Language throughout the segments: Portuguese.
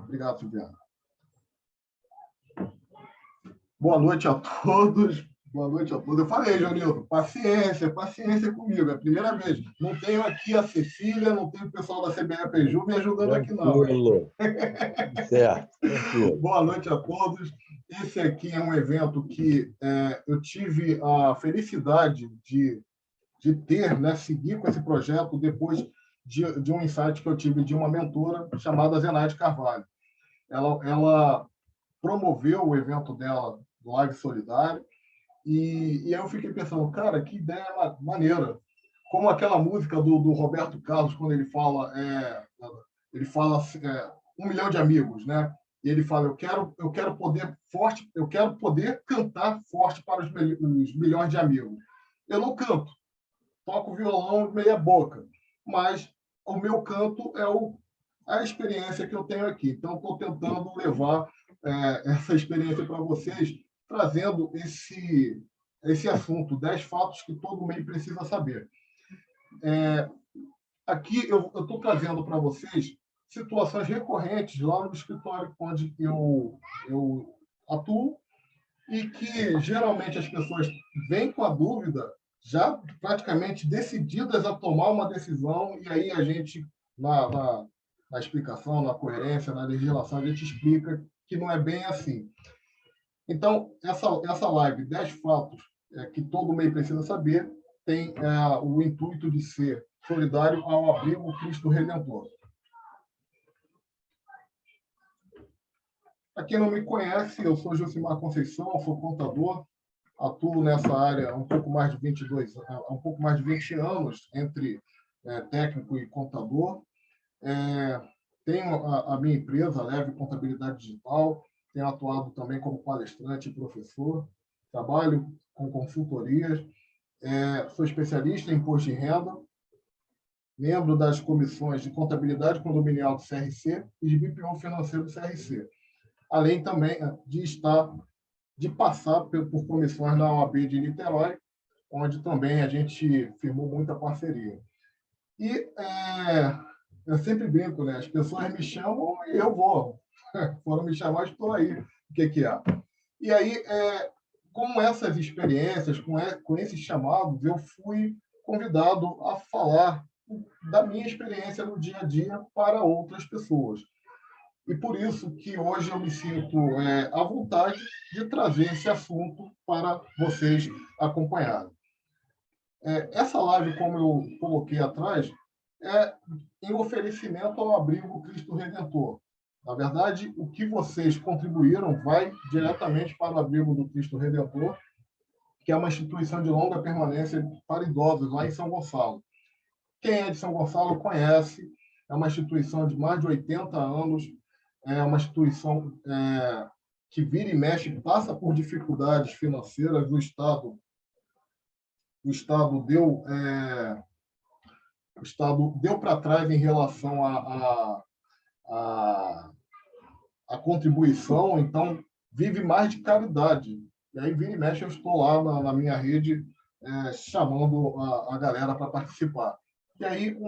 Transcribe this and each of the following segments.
Obrigado, Silviana. Boa noite a todos. Boa noite a todos. Eu falei, Jonildo, paciência comigo. É a primeira vez. Não tenho aqui a Cecília, não tenho o pessoal da CBFPJU me ajudando aqui, não. Tranquilo. Certo, tranquilo. Boa noite a todos. Esse aqui é um evento que eu tive a felicidade de ter, né, seguir com esse projeto depois de um insight que eu tive de uma mentora chamada Zenaide Carvalho. Ela promoveu o evento dela, do Live Solidário, e eu fiquei pensando, cara, que ideia maneira. Como aquela música do Roberto Carlos, quando ele fala 1 milhão de amigos, né? E ele fala, eu quero poder forte, eu quero poder cantar forte para os milhões de amigos. Eu não canto, toco violão meia boca, mas o meu canto é a experiência que eu tenho aqui. Então, estou tentando levar essa experiência para vocês, trazendo esse assunto, 10 fatos que todo mundo precisa saber. Aqui eu estou trazendo para vocês situações recorrentes lá no escritório onde eu atuo e que geralmente as pessoas vêm com a dúvida já praticamente decididas a tomar uma decisão, e aí a gente, na explicação, na coerência, na legislação, a gente explica que não é bem assim. Então, essa live, 10 fatos que todo mundo precisa saber, tem o intuito de ser solidário ao abrigo Cristo Redentor. Para quem não me conhece, eu sou Josimar Conceição, sou contador, atuo nessa área há um pouco mais de 20 anos, entre técnico e contador. Tenho a minha empresa, Leve Contabilidade Digital, tenho atuado também como palestrante e professor, trabalho com consultorias, sou especialista em imposto de renda, membro das comissões de contabilidade condominial do CRC e de BPO financeiro do CRC, além também de passar por comissões na OAB de Niterói, onde também a gente firmou muita parceria. E eu sempre brinco, né? As pessoas me chamam e eu vou. Foram me chamar, estou aí. O que é? E aí, com essas experiências, com esses chamados, eu fui convidado a falar da minha experiência no dia a dia para outras pessoas. E por isso que hoje eu me sinto à vontade de trazer esse assunto para vocês acompanharem. Essa live, como eu coloquei atrás, é em oferecimento ao abrigo Cristo Redentor. Na verdade, o que vocês contribuíram vai diretamente para o abrigo do Cristo Redentor, que é uma instituição de longa permanência para idosos lá em São Gonçalo. Quem é de São Gonçalo conhece, é uma instituição de mais de 80 anos, é uma instituição que vira e mexe, passa por dificuldades financeiras. O Estado deu para trás em relação à contribuição, então vive mais de caridade. E aí, vira e mexe, eu estou lá na minha rede chamando a galera para participar. E aí,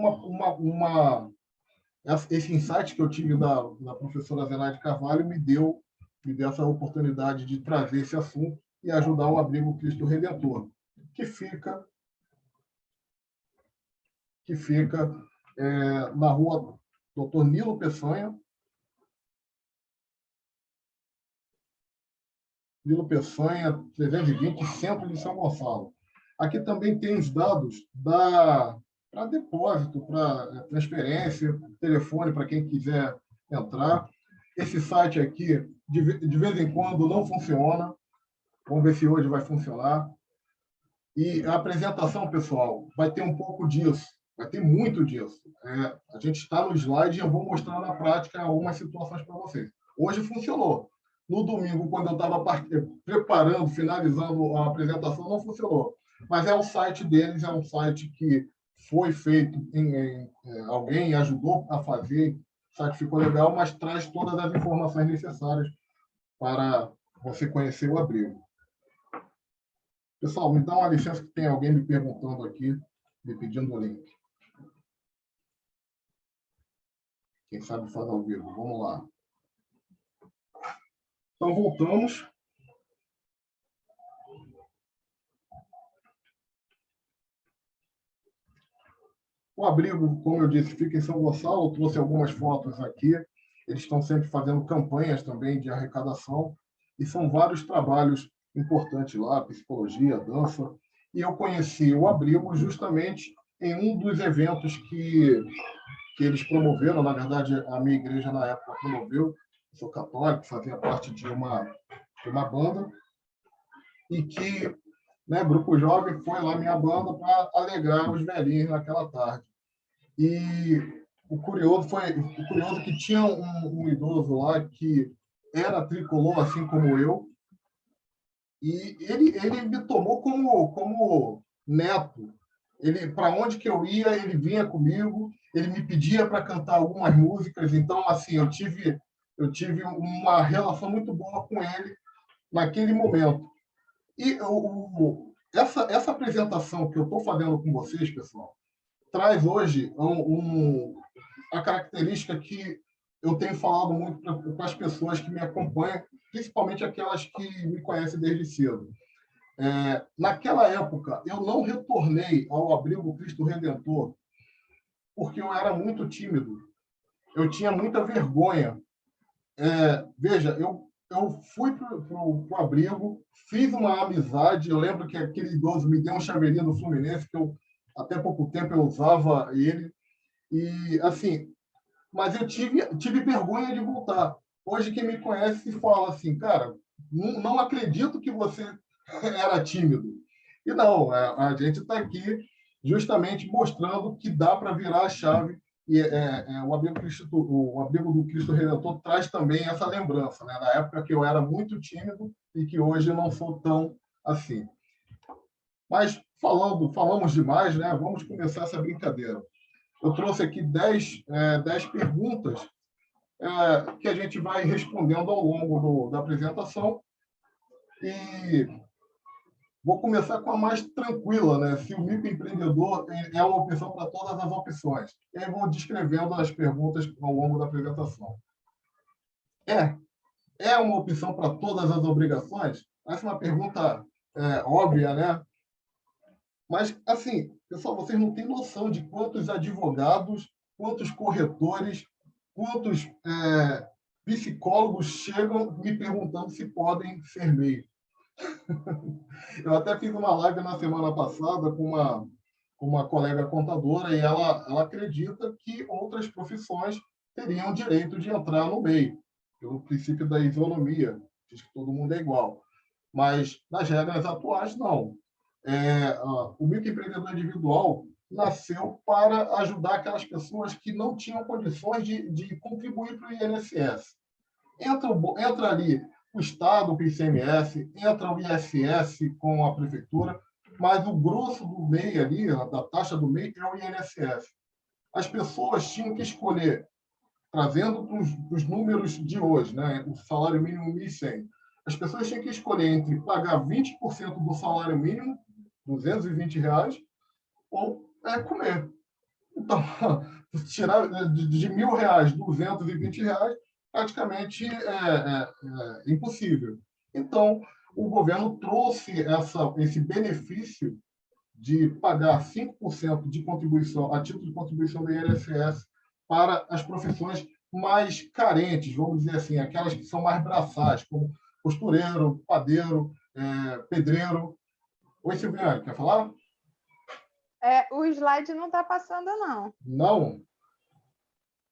esse insight que eu tive da professora Zenaide Carvalho me deu essa oportunidade de trazer esse assunto e ajudar o abrigo Cristo Redentor, que fica na rua Dr. Nilo Peçanha, 320, centro de São Gonçalo. Aqui também tem os dados para depósito, para transferência, telefone para quem quiser entrar. Esse site aqui, de vez em quando, não funciona. Vamos ver se hoje vai funcionar. E a apresentação, pessoal, vai ter um pouco disso, vai ter muito disso. A gente está no slide e eu vou mostrar na prática algumas situações para vocês. Hoje funcionou. No domingo, quando eu estava preparando, finalizando a apresentação, não funcionou. Mas o site deles, é um site que foi feito, alguém ajudou a fazer, o site ficou legal, mas traz todas as informações necessárias para você conhecer o abrigo. Pessoal, me dá uma licença que tem alguém me perguntando aqui, me pedindo o link. Quem sabe faz ao vivo. Vamos lá. Então, voltamos. O abrigo, como eu disse, fica em São Gonçalo. Eu trouxe algumas fotos aqui. Eles estão sempre fazendo campanhas também de arrecadação. E são vários trabalhos importantes lá, psicologia, dança. E eu conheci o abrigo justamente em um dos eventos que eles promoveram. Na verdade, a minha igreja, na época, promoveu. Eu sou católico, fazia parte de uma banda. E que, né, Grupo Jovem foi lá minha banda para alegrar os velhinhos naquela tarde. E o curioso é que tinha um idoso lá que era tricolor, assim como eu, e ele me tomou como neto. Ele, para onde que eu ia, ele vinha comigo, ele me pedia para cantar algumas músicas. Então, assim, eu tive uma relação muito boa com ele naquele momento. E essa apresentação que eu estou fazendo com vocês, pessoal, traz hoje a característica que eu tenho falado muito para as pessoas que me acompanham, principalmente aquelas que me conhecem desde cedo. Naquela época, eu não retornei ao abrigo Cristo Redentor porque eu era muito tímido. Eu tinha muita vergonha. Veja, eu fui para o abrigo, fiz uma amizade. Eu lembro que aquele idoso me deu um chaveirinho do Fluminense, que eu, até pouco tempo eu usava ele. E, assim, mas eu tive vergonha de voltar. Hoje, quem me conhece fala assim, cara, não acredito que você era tímido. E não, a gente está aqui justamente mostrando que dá para virar a chave. E o abrigo do Cristo Redentor traz também essa lembrança, né? Na época que eu era muito tímido e que hoje eu não sou tão assim. Mas falamos demais, né? Vamos começar essa brincadeira. Eu trouxe aqui 10 perguntas que a gente vai respondendo ao longo da apresentação. E vou começar com a mais tranquila, né? Se o microempreendedor é uma opção para todas as opções. E aí vou descrevendo as perguntas ao longo da apresentação. É uma opção para todas as obrigações? Essa é uma pergunta óbvia, né? Mas, assim, pessoal, vocês não têm noção de quantos advogados, quantos corretores, quantos psicólogos chegam me perguntando se podem ser MEI. Eu até fiz uma live na semana passada com uma colega contadora e ela acredita que outras profissões teriam direito de entrar no MEI, pelo princípio da isonomia, diz que todo mundo é igual. Mas, nas regras atuais, não. O microempreendedor individual nasceu para ajudar aquelas pessoas que não tinham condições de contribuir para o INSS. Entra ali o Estado, o ICMS, entra o ISS com a prefeitura, mas o grosso do MEI ali, da taxa do MEI, é o INSS. As pessoas tinham que escolher, trazendo os números de hoje, né, o salário mínimo 1.100, as pessoas tinham que escolher entre pagar 20% do salário mínimo, R$ 220, ou comer. Então, tirar de R$ 1.000, R$ 220, praticamente é impossível. Então, o governo trouxe esse benefício de pagar 5% de contribuição, a título de contribuição do INSS, para as profissões mais carentes, vamos dizer assim, aquelas que são mais braçais, como costureiro, padeiro, pedreiro. Oi, Silviane, quer falar? O slide não está passando, não. Não?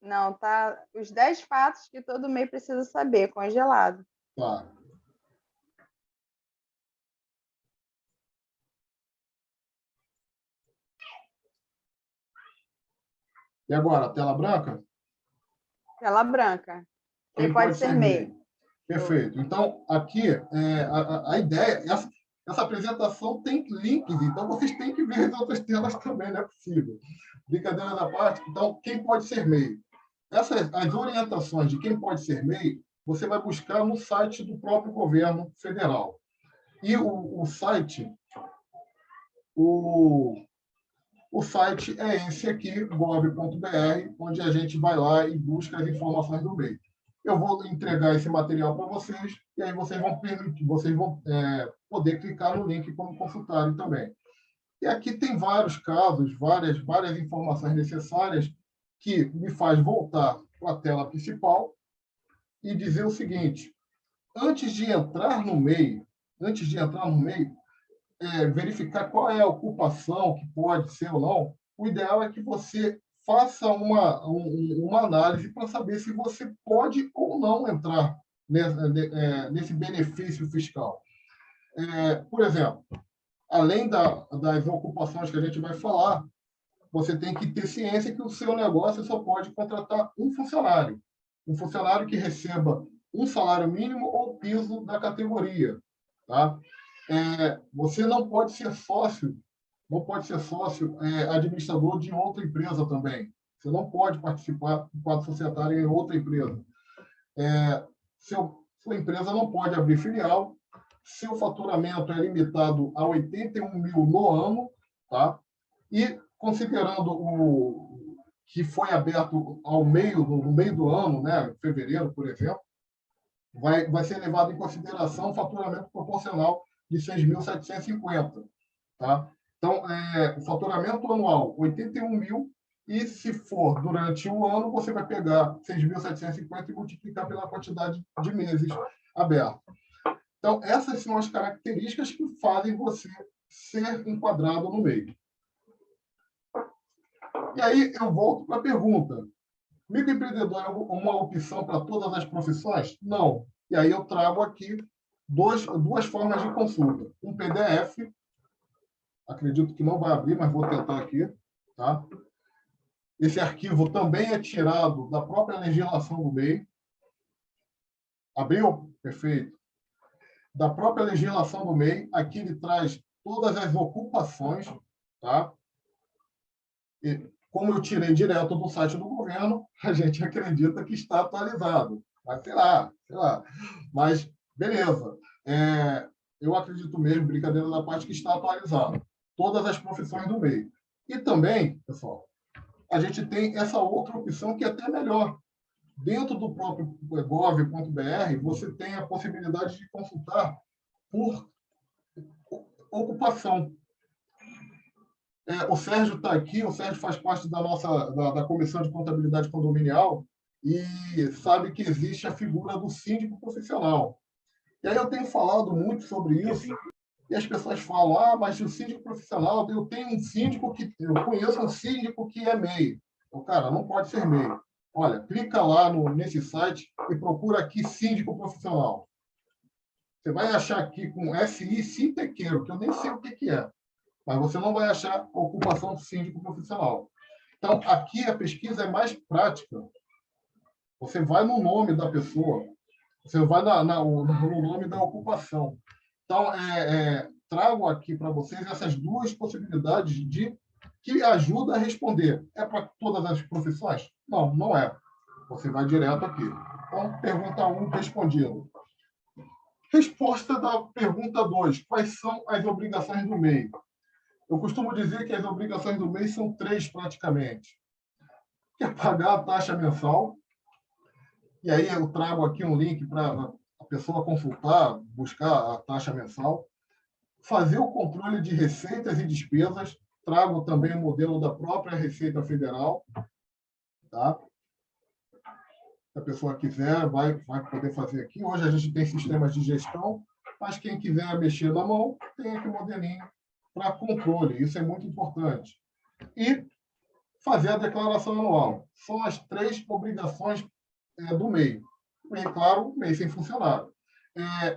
Não, tá. Os 10 fatos que todo MEI precisa saber, congelado. Tá. E agora, tela branca? Tela branca. Quem pode ser MEI? Perfeito. Então, aqui, a ideia, essa apresentação tem links, então vocês têm que ver as outras telas também, não é possível. Brincadeira da parte. Então, quem pode ser MEI? As orientações de quem pode ser MEI, você vai buscar no site do próprio governo federal. E o site é esse aqui, gov.br, onde a gente vai lá e busca as informações do MEI. Eu vou entregar esse material para vocês e aí vocês vão poder clicar no link como consultarem também. E aqui tem vários casos, várias informações necessárias que me faz voltar para a tela principal e dizer o seguinte: antes de entrar no MEI, verificar qual é a ocupação que pode ser ou não, o ideal é que você faça uma análise para saber se você pode ou não entrar nesse benefício fiscal. Por exemplo, além das ocupações que a gente vai falar, você tem que ter ciência que o seu negócio só pode contratar um funcionário que receba um salário mínimo ou piso da categoria. Tá? Você não pode ser sócio administrador de outra empresa também. Você não pode participar do quadro societário em outra empresa. Sua empresa não pode abrir filial. Seu faturamento é limitado a 81 mil no ano, tá? E considerando o que foi aberto no meio do ano, né, fevereiro, por exemplo, vai ser levado em consideração o faturamento proporcional de 6.750, tá? Então, o faturamento anual, 81 mil, e se for durante o ano, você vai pegar 6.750 e multiplicar pela quantidade de meses abertos. Então, essas são as características que fazem você ser enquadrado no MEI. E aí eu volto para a pergunta: microempreendedor é uma opção para todas as profissões? Não. E aí eu trago aqui duas formas de consulta. Um PDF, acredito que não vai abrir, mas vou tentar aqui. Tá? Esse arquivo também é tirado da própria legislação do MEI. Abriu? Perfeito. Da própria legislação do MEI, aqui ele traz todas as ocupações, tá? E, como eu tirei direto do site do governo, a gente acredita que está atualizado. Mas sei lá. Mas, beleza. Eu acredito mesmo, brincadeira da parte, que está atualizado. Todas as profissões do MEI. E também, pessoal, a gente tem essa outra opção que é até melhor. Dentro do próprio gov.br, você tem a possibilidade de consultar por ocupação. O Sérgio está aqui, o Sérgio faz parte da Comissão de Contabilidade Condominial e sabe que existe a figura do síndico profissional. E aí eu tenho falado muito sobre isso, e as pessoas falam: mas o síndico profissional, eu conheço um síndico que é MEI. Então, cara, não pode ser MEI. Olha, clica lá nesse site e procura aqui síndico profissional. Você vai achar aqui com SI Sintequeiro, que eu nem sei o que é, mas você não vai achar a ocupação do síndico profissional. Então, aqui a pesquisa é mais prática. Você vai no nome da pessoa, você vai no nome da ocupação. Então, trago aqui para vocês essas duas possibilidades que ajudam a responder. É para todas as profissões? Não, não é. Você vai direto aqui. Então, pergunta 1 respondida. Resposta da pergunta 2. Quais são as obrigações do MEI? Eu costumo dizer que as obrigações do MEI são 3, praticamente. Que é pagar a taxa mensal. E aí eu trago aqui um link para a pessoa consultar, buscar a taxa mensal. Fazer o controle de receitas e despesas. Trago também o modelo da própria Receita Federal. Tá? Se a pessoa quiser, vai poder fazer aqui. Hoje a gente tem sistemas de gestão, mas quem quiser mexer na mão, tem aqui o modelinho para controle. Isso é muito importante. E fazer a declaração anual. São as 3 obrigações do MEI. MEI, claro, MEI sem funcionário.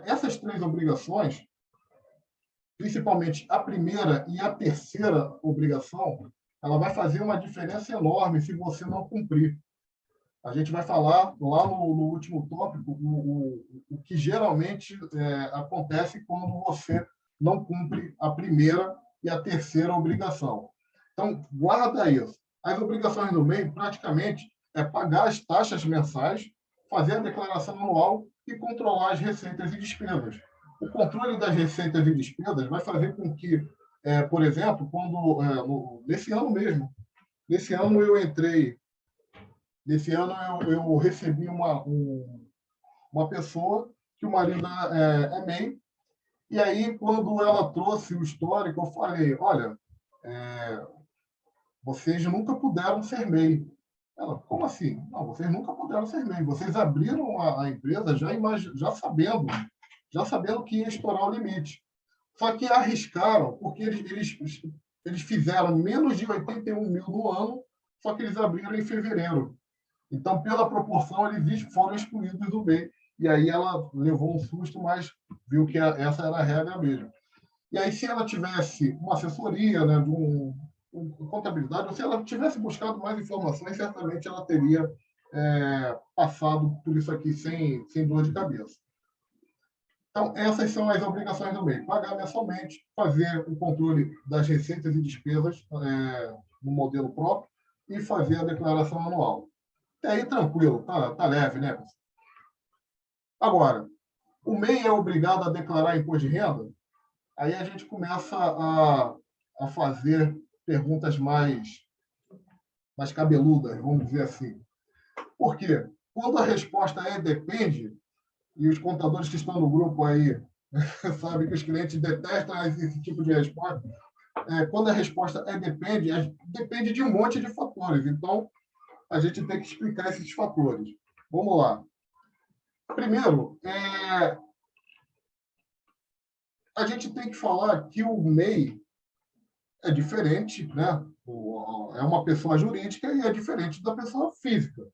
Essas 3 obrigações, principalmente a primeira e a terceira obrigação, ela vai fazer uma diferença enorme se você não cumprir. A gente vai falar lá no último tópico o que geralmente acontece quando você não cumpre a primeira e a terceira obrigação. Então, guarda isso. As obrigações do MEI, praticamente, é pagar as taxas mensais, fazer a declaração anual e controlar as receitas e despesas. O controle das receitas e despesas vai fazer com que, por exemplo, nesse ano mesmo, nesse ano eu recebi uma pessoa que o marido é MEI, e aí, quando ela trouxe o histórico, eu falei, olha, vocês nunca puderam ser MEI. Ela, como assim? Não, vocês nunca puderam ser MEI. Vocês abriram a empresa já sabendo que ia estourar o limite. Só que arriscaram, porque eles fizeram menos de 81 mil no ano, só que eles abriram em fevereiro. Então, pela proporção, eles foram excluídos do MEI. E aí ela levou um susto, mas viu que essa era a regra mesmo. E aí, se ela tivesse uma assessoria, né, de contabilidade, ou se ela tivesse buscado mais informações, certamente ela teria passado por isso aqui sem dor de cabeça. Então, essas são as obrigações do MEI. Pagar mensalmente, fazer o controle das receitas e despesas no modelo próprio e fazer a declaração anual. Até aí, tranquilo, tá leve, né? Agora, o MEI é obrigado a declarar imposto de renda? Aí a gente começa a fazer perguntas mais cabeludas, vamos dizer assim. Por quê? Quando a resposta é depende, e os contadores que estão no grupo aí sabem que os clientes detestam esse tipo de resposta, quando a resposta é depende de um monte de fatores. Então, a gente tem que explicar esses fatores. Vamos lá. Primeiro, a gente tem que falar que o MEI é diferente, né? É uma pessoa jurídica e é diferente da pessoa física.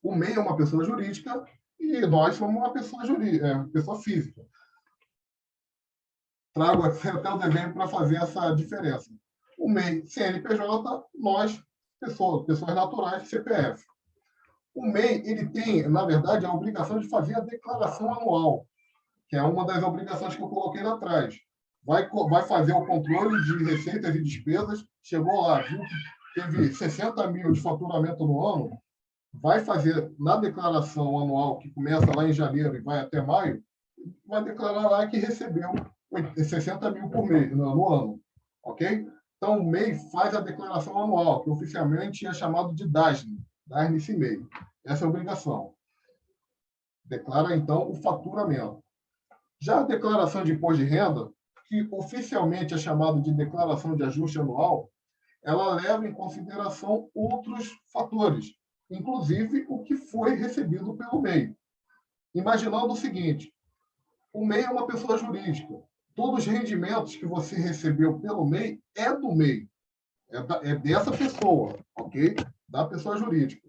O MEI é uma pessoa jurídica e nós somos uma pessoa física. Trago até o desenho para fazer essa diferença. O MEI, CNPJ, nós, pessoas naturais, CPF. O MEI, ele tem, na verdade, a obrigação de fazer a declaração anual, que é uma das obrigações que eu coloquei lá atrás. Vai fazer o controle de receitas e despesas, chegou lá, viu que teve 60 mil de faturamento no ano, vai fazer na declaração anual, que começa lá em janeiro e vai até maio, vai declarar lá que recebeu 60 mil por mês, no ano. Ok? Então, o MEI faz a declaração anual, que oficialmente é chamado de DASN, DASN-MEI. Essa é a obrigação. Declara, então, o faturamento. Já a declaração de imposto de renda, que oficialmente é chamado de declaração de ajuste anual, ela leva em consideração outros fatores, inclusive o que foi recebido pelo MEI. Imaginando o seguinte, o MEI é uma pessoa jurídica. Todos os rendimentos que você recebeu pelo MEI é do MEI. É dessa pessoa, ok? Da pessoa jurídica.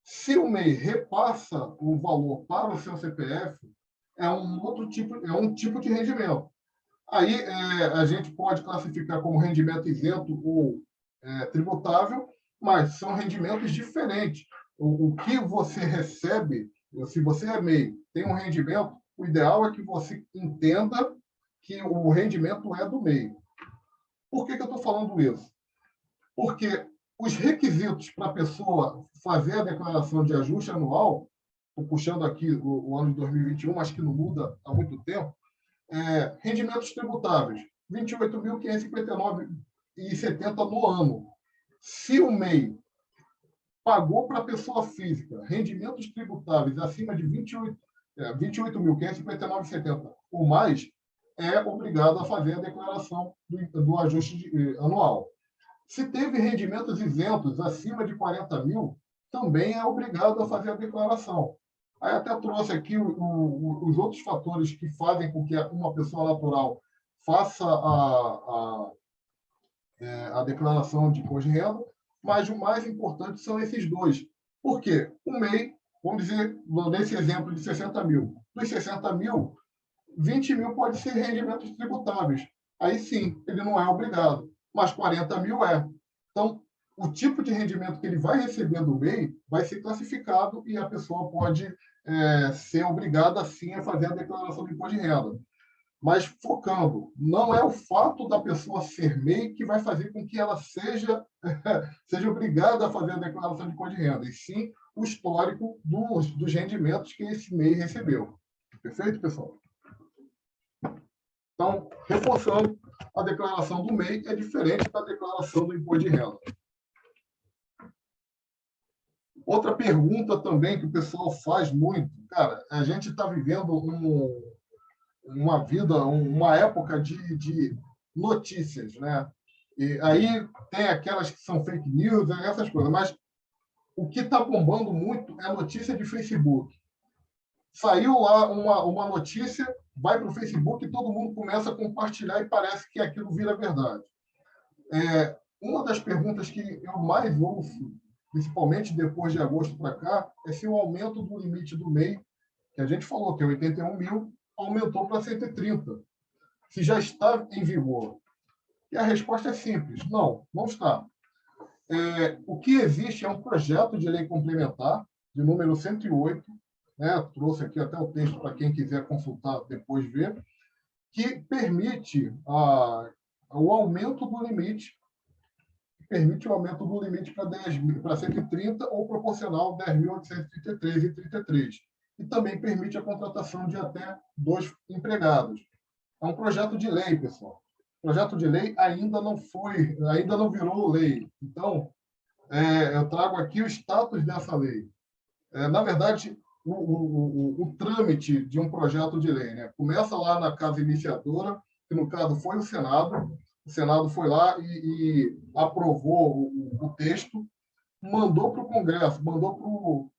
Se o MEI repassa o valor para o seu CPF, é um tipo de rendimento. Aí a gente pode classificar como rendimento isento ou tributável, mas são rendimentos diferentes. O que você recebe, se você é MEI, tem um rendimento, o ideal é que você entenda que o rendimento é do MEI. Por que eu estou falando isso? Porque os requisitos para a pessoa fazer a declaração de ajuste anual, estou puxando aqui o ano de 2021, mas que não muda há muito tempo, rendimentos tributáveis, R$ 28.559,70 no ano. Se o MEI pagou para a pessoa física rendimentos tributáveis acima de R$ 28.559,70 ou mais, é obrigado a fazer a declaração do ajuste anual. Se teve rendimentos isentos acima de 40 mil, também é obrigado a fazer a declaração. Aí até trouxe aqui os outros fatores que fazem com que uma pessoa natural faça a declaração de imposto de renda, mas o mais importante são esses dois. Por quê? O MEI, vamos dizer, nesse exemplo de 60 mil, dos 60 mil, 20 mil pode ser rendimentos tributáveis. Aí sim, ele não é obrigado, mas 40 mil é. Então, o tipo de rendimento que ele vai receber do MEI vai ser classificado e a pessoa pode ser obrigada, sim, a fazer a declaração de imposto de renda. Mas focando, não é o fato da pessoa ser MEI que vai fazer com que ela seja obrigada a fazer a declaração de imposto de renda, e sim o histórico dos rendimentos que esse MEI recebeu. Perfeito, pessoal? Então, reforçando, a declaração do MEI é diferente da declaração do imposto de renda. Outra pergunta também que o pessoal faz muito, cara, a gente está vivendo uma vida, uma época de notícias, né? E aí tem aquelas que são fake news, essas coisas, mas o que está bombando muito é a notícia de Facebook. Saiu lá uma notícia, vai para o Facebook e todo mundo começa a compartilhar e parece que aquilo vira verdade. Uma das perguntas que eu mais ouço, principalmente depois de agosto para cá, é se o aumento do limite do MEI, que a gente falou que é 81 mil, aumentou para 130, se já está em vigor. E a resposta é simples: não, não está. O que existe é um projeto de lei complementar, de número 108, né? Trouxe aqui até o texto para quem quiser consultar, depois ver, que permite o aumento do limite, para 130 ou proporcional 10.833,33. E também permite a contratação de até 2 empregados. É um projeto de lei, pessoal. O projeto de lei ainda não virou lei. Então, eu trago aqui o status dessa lei. Na verdade, o trâmite de um projeto de lei, né? Começa lá na casa iniciadora, que no caso foi o Senado. O Senado foi lá e aprovou o texto, mandou para o Congresso, mandou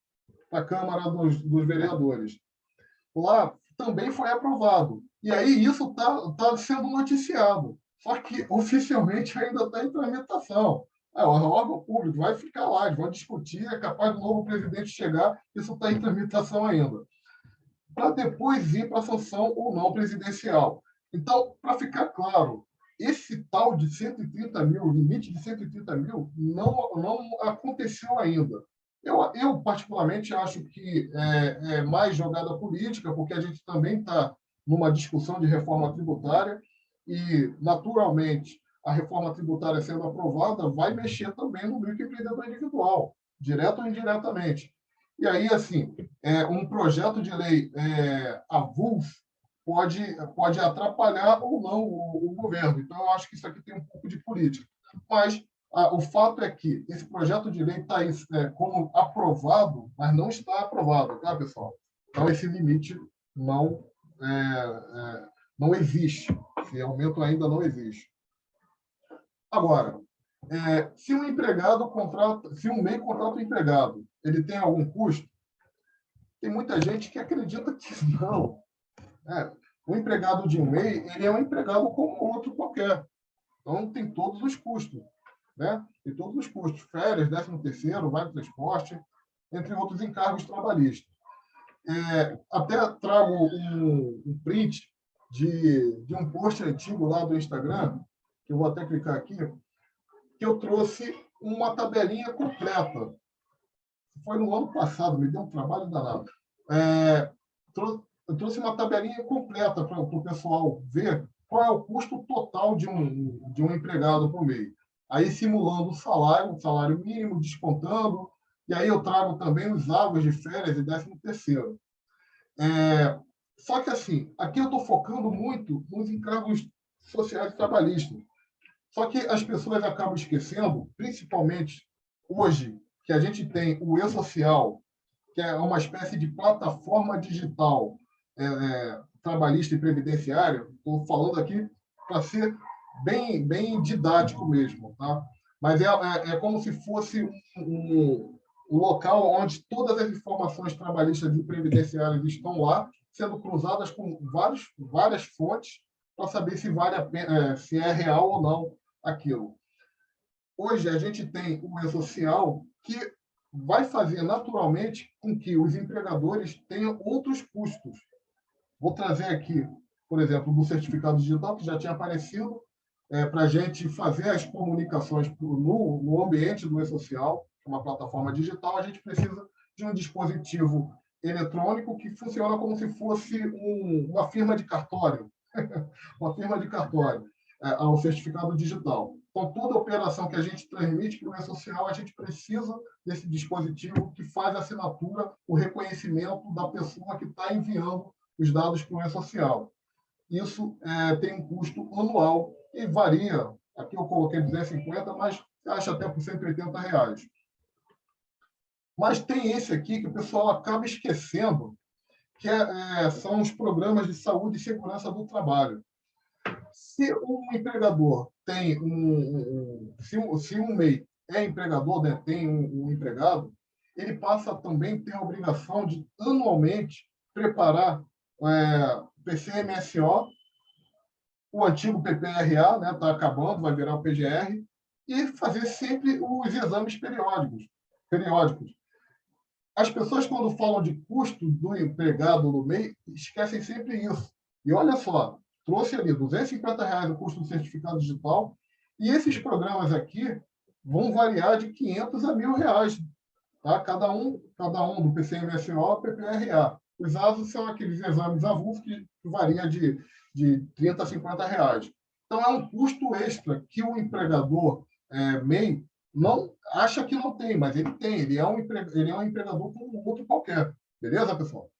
para a Câmara dos Vereadores. Lá também foi aprovado. E aí isso está sendo noticiado. Só que oficialmente ainda está em tramitação. O órgão público vai ficar lá, eles vão discutir, é capaz do novo presidente chegar, isso está em tramitação ainda, para depois ir para a sanção ou não presidencial. Então, para ficar claro, esse tal de 130 mil, o limite de 130 mil, não aconteceu ainda. Eu, particularmente, acho que é mais jogada política, porque a gente também está numa discussão de reforma tributária e, naturalmente, a reforma tributária sendo aprovada vai mexer também no microempreendedor individual, direto ou indiretamente. E aí, assim, um projeto de lei avulso pode atrapalhar ou não o governo. Então, eu acho que isso aqui tem um pouco de política. Mas o fato é que esse projeto de lei está como aprovado, mas não está aprovado, tá, pessoal? Então, esse limite não existe. Esse aumento ainda não existe. Agora, se um MEI contrata um empregado, ele tem algum custo? Tem muita gente que acredita que não. O empregado de um MEI, ele é um empregado como outro qualquer. Então, tem todos os custos. Né? Tem todos os custos. Férias, 13º, vale transporte, entre outros encargos trabalhistas. Até trago um print de um post antigo lá do Instagram, que eu vou até clicar aqui, que eu trouxe uma tabelinha completa. Foi no ano passado, me deu um trabalho danado. Eu trouxe uma tabelinha completa para o pessoal ver qual é o custo total de um empregado por mês. Aí simulando o salário mínimo, descontando, e aí eu trago também os águas de férias e 13º. Só que, assim, aqui eu estou focando muito nos encargos sociais e trabalhistas. Só que as pessoas acabam esquecendo, principalmente hoje, que a gente tem o e-social, que é uma espécie de plataforma digital trabalhista e previdenciária. Estou falando aqui para ser bem didático mesmo, tá? Mas é como se fosse um local onde todas as informações trabalhistas e previdenciárias estão lá, sendo cruzadas com várias fontes para saber se vale a pena, se é real ou não aquilo. Hoje a gente tem o e-social que vai fazer naturalmente com que os empregadores tenham outros custos. Vou trazer aqui, por exemplo, do certificado digital, que já tinha aparecido, para a gente fazer as comunicações no ambiente do e-social, uma plataforma digital, a gente precisa de um dispositivo eletrônico que funciona como se fosse uma firma de cartório, uma firma de cartório, ao certificado digital. Então, toda operação que a gente transmite para o e-social, a gente precisa desse dispositivo que faz a assinatura, o reconhecimento da pessoa que está enviando os dados para o e-social. Isso tem um custo anual e varia. Aqui eu coloquei 250, mas acha até por R$ 180. Mas tem esse aqui que o pessoal acaba esquecendo, que são os programas de saúde e segurança do trabalho. Se um empregador tem se um MEI é empregador, né, tem um empregado, ele passa também a ter a obrigação de, anualmente, preparar PCMSO, o antigo PPRA, né, está acabando, vai virar o PGR, e fazer sempre os exames periódicos. As pessoas, quando falam de custo do empregado no MEI, esquecem sempre isso. E olha só, trouxe ali R$250 o custo do certificado digital, e esses programas aqui vão variar de R$500 a R$1.000, tá? Cada um do PCMSO e PPRA. Os ASOS são aqueles exames avulsos que varia de R$30 a R$50. Então, é um custo extra que o empregador MEI não acha que não tem, mas ele tem. Ele é um empregador como outro qualquer. Beleza, pessoal?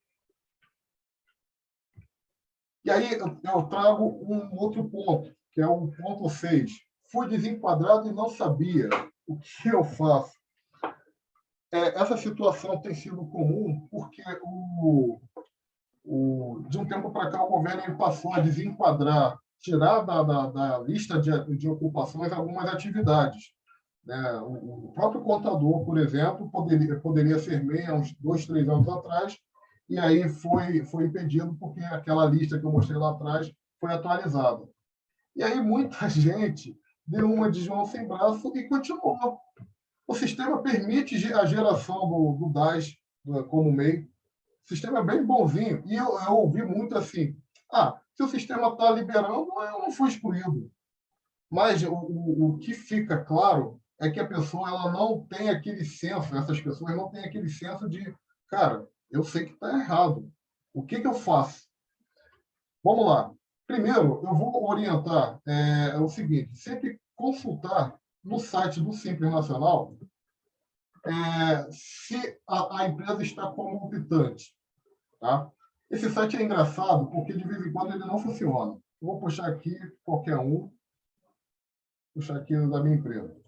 E aí eu trago um outro ponto, que é o ponto 6. Fui desenquadrado e não sabia o que eu faço. Essa situação tem sido comum porque de um tempo para cá o governo passou a desenquadrar, tirar da lista de ocupações algumas atividades. Né? O próprio contador, por exemplo, poderia ser MEI há uns 2, 3 anos atrás, e aí foi impedido porque aquela lista que eu mostrei lá atrás foi atualizada. E aí muita gente deu uma de João sem braço e continuou. O sistema permite a geração do DAS como MEI. O sistema é bem bonzinho. E eu ouvi muito assim, se o sistema está liberando, eu não fui excluído. Mas o que fica claro é que a pessoa ela não tem aquele senso, essas pessoas não têm aquele senso de, cara, eu sei que está errado. O que eu faço? Vamos lá. Primeiro, eu vou orientar o seguinte, sempre consultar no site do Simples Nacional se a empresa está como optante. Tá? Esse site é engraçado porque, de vez em quando, ele não funciona. Eu vou puxar aqui qualquer um, puxar aqui da minha empresa.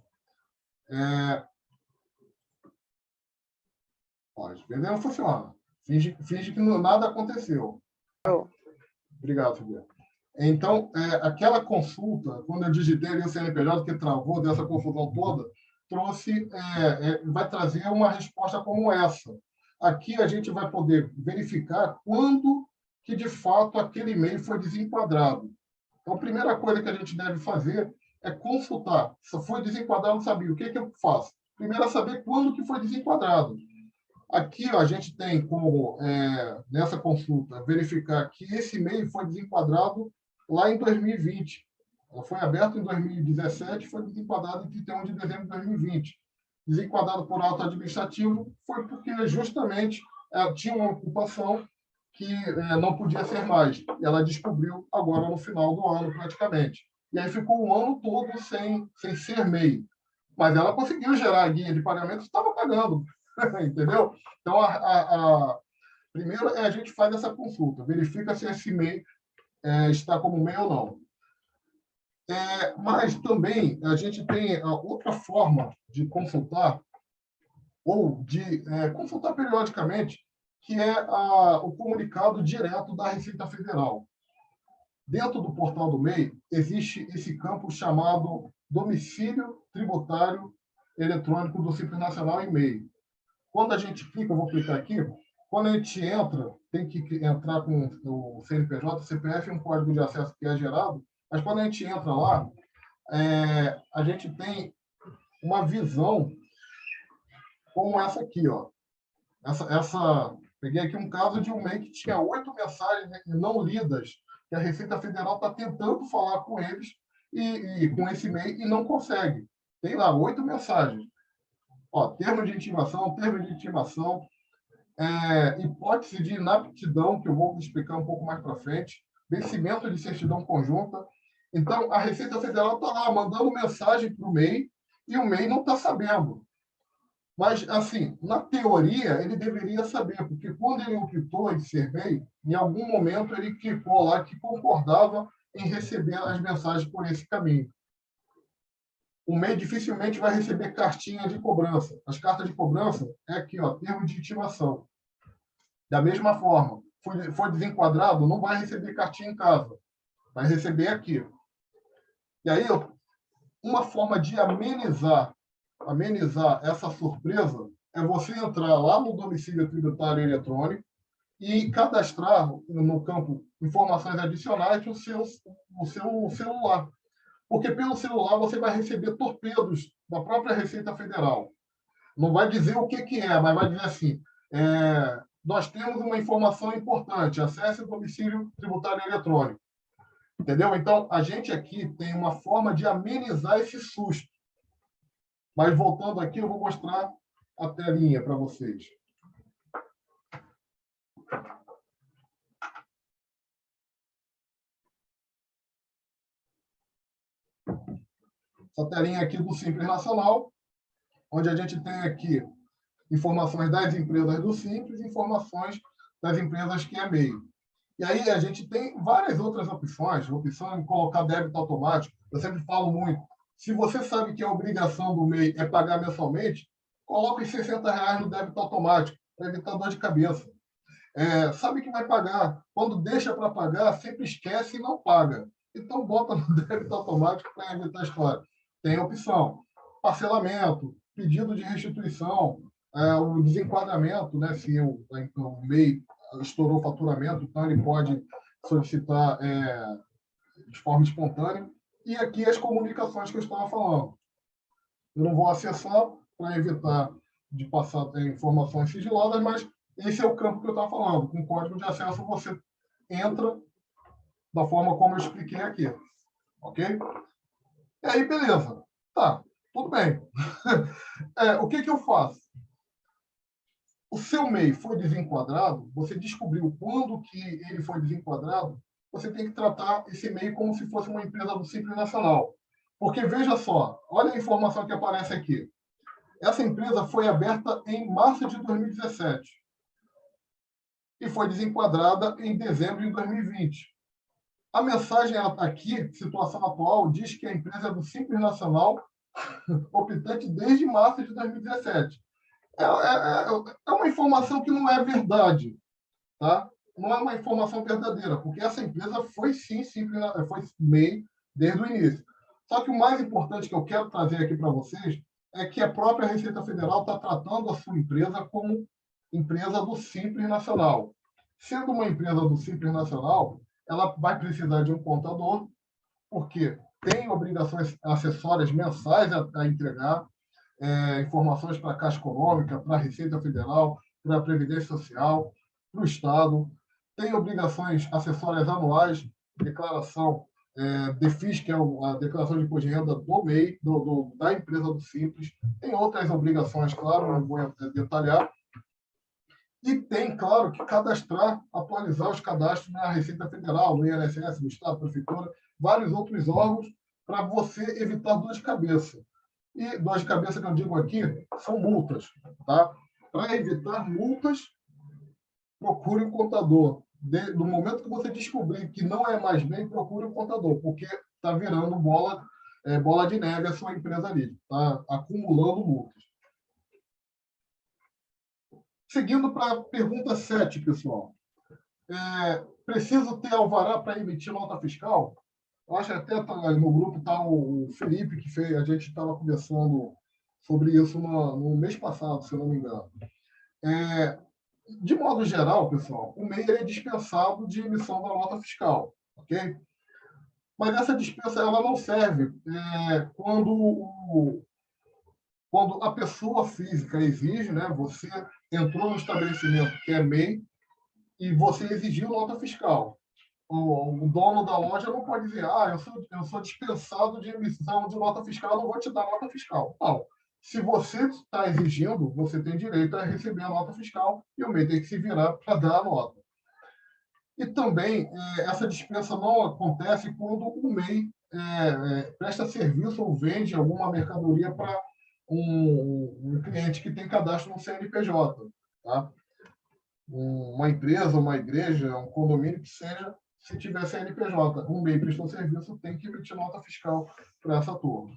Pode. Não funciona. Finge que nada aconteceu. Obrigado, Fidel. Então, aquela consulta, quando eu digitei ali o CNPJ, que travou dessa confusão toda, vai trazer uma resposta como essa. Aqui a gente vai poder verificar quando que, de fato, aquele e-mail foi desenquadrado. Então, a primeira coisa que a gente deve fazer é consultar. Se foi desenquadrado, não sabia. O que eu faço? Primeiro é saber quando que foi desenquadrado. Aqui a gente tem como, nessa consulta, verificar que esse e-mail foi desenquadrado lá em 2020. Ela foi aberta em 2017 e foi desenquadrada em 31 de dezembro de 2020. Desenquadrado por auto administrativo foi porque justamente tinha uma ocupação que não podia ser mais. E ela descobriu agora no final do ano, praticamente. E aí ficou um ano todo sem ser MEI. Mas ela conseguiu gerar a guia de pagamento e estava pagando. Entendeu? Então, primeiro a gente faz essa consulta, verifica se esse MEI está como MEI ou não. Mas também a gente tem outra forma de consultar, ou de consultar periodicamente, que é o comunicado direto da Receita Federal. Dentro do portal do MEI, existe esse campo chamado Domicílio Tributário Eletrônico do Simples Nacional em MEI. Quando a gente clica, eu vou clicar aqui, quando a gente entra, tem que entrar com o CNPJ, o CPF e um código de acesso que é gerado, mas quando a gente entra lá, a gente tem uma visão como essa aqui, ó. Peguei aqui um caso de um MEI que tinha 8 mensagens não lidas, que a Receita Federal está tentando falar com eles e com esse MEI e não consegue. Tem lá 8 mensagens. Termo de intimação, hipótese de inaptidão, que eu vou explicar um pouco mais para frente, vencimento de certidão conjunta. Então, a Receita Federal está lá mandando mensagem para o MEI e o MEI não está sabendo. Mas, assim, na teoria, ele deveria saber, porque quando ele optou em ser MEI, em algum momento ele clicou lá que concordava em receber as mensagens por esse caminho. o MEI dificilmente vai receber cartinha de cobrança. As cartas de cobrança é aqui, ó, termo de intimação. Da mesma forma, foi desenquadrado, não vai receber cartinha em casa, vai receber aqui. E aí, uma forma de amenizar essa surpresa é você entrar lá no domicílio tributário eletrônico e cadastrar no campo informações adicionais o seu celular. Porque pelo celular você vai receber torpedos da própria Receita Federal. Não vai dizer o que é, mas vai dizer assim, nós temos uma informação importante, acesse o domicílio tributário eletrônico. Entendeu? Então, a gente aqui tem uma forma de amenizar esse susto. Mas, voltando aqui, eu vou mostrar a telinha para vocês. Essa telinha aqui do Simples Nacional, onde a gente tem aqui informações das empresas do Simples e informações das empresas que é MEI. E aí a gente tem várias outras opções, opção em colocar débito automático. Eu sempre falo muito, se você sabe que a obrigação do MEI é pagar mensalmente, coloque os R$60 no débito automático, para evitar dor de cabeça. Sabe que vai pagar. Quando deixa para pagar, sempre esquece e não paga. Então, bota no débito automático para evitar a história. Tem a opção, parcelamento, pedido de restituição, o desenquadramento, né, se o MEI estourou o faturamento, então ele pode solicitar de forma espontânea. E aqui as comunicações que eu estava falando. Eu não vou acessar para evitar de passar informações sigilosas, mas esse é o campo que eu estava falando. Com código de acesso, você entra da forma como eu expliquei aqui. Ok? E aí, beleza. Tá, tudo bem. O que eu faço? O seu MEI foi desenquadrado, você descobriu quando que ele foi desenquadrado, você tem que tratar esse MEI como se fosse uma empresa do Simples Nacional. Porque, veja só, olha a informação que aparece aqui. Essa empresa foi aberta em março de 2017 e foi desenquadrada em dezembro de 2020. A mensagem aqui, situação atual, diz que a empresa é do Simples Nacional, optante desde março de 2017. É uma informação que não é verdade, tá? Não é uma informação verdadeira, porque essa empresa foi sim foi MEI desde o início. Só que o mais importante que eu quero trazer aqui para vocês é que a própria Receita Federal está tratando a sua empresa como empresa do Simples Nacional. Sendo uma empresa do Simples Nacional, ela vai precisar de um contador, porque tem obrigações acessórias mensais a entregar, informações para a Caixa Econômica, para a Receita Federal, para a Previdência Social, para o Estado. Tem obrigações acessórias anuais, declaração DEFIS, que é a declaração de imposto de renda do MEI, da empresa do Simples. Tem outras obrigações, claro, não vou detalhar. E tem, claro, que cadastrar, atualizar os cadastros na Receita Federal, no INSS, no Estado, Prefeitura, vários outros órgãos, para você evitar dor de cabeça. E dor de cabeça que eu digo aqui são multas. Tá? Para evitar multas, procure um contador. Do momento que você descobrir que não é mais MEI, procure um contador, porque está virando bola de neve a sua empresa ali. Está acumulando multas. Seguindo para a pergunta 7, pessoal. Preciso ter alvará para emitir nota fiscal? Eu acho que até no grupo está o Felipe, que fez, a gente estava conversando sobre isso no mês passado, se eu não me engano. De modo geral, pessoal, o MEI é dispensado de emissão da nota fiscal, ok? Mas essa dispensa ela não serve quando a pessoa física exige, né? Você entrou no estabelecimento que é MEI e você exigiu nota fiscal. O dono da loja não pode dizer, eu sou dispensado de emissão de nota fiscal, não vou te dar nota fiscal. Não. Se você está exigindo, você tem direito a receber a nota fiscal e o MEI tem que se virar para dar a nota. E também, essa dispensa não acontece quando o MEI presta serviço ou vende alguma mercadoria para um cliente que tem cadastro no CNPJ. Tá? Uma empresa, uma igreja, um condomínio que seja, se tiver CNPJ, um MEI prestou serviço, tem que emitir nota fiscal para essa turma.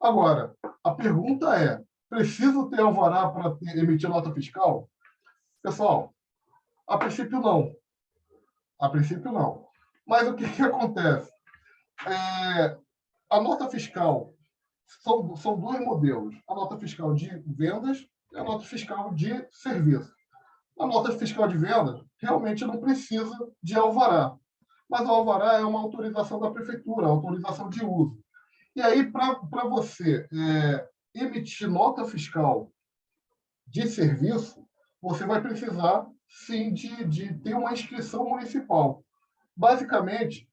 Agora, a pergunta é, preciso ter alvará para emitir nota fiscal? Pessoal, a princípio não. A princípio não. Mas o que acontece? A nota fiscal são dois modelos. A nota fiscal de vendas e a nota fiscal de serviço. A nota fiscal de vendas realmente não precisa de alvará. Mas o alvará é uma autorização da prefeitura, autorização de uso. E aí, para você emitir nota fiscal de serviço, você vai precisar, sim, de ter uma inscrição municipal. Basicamente,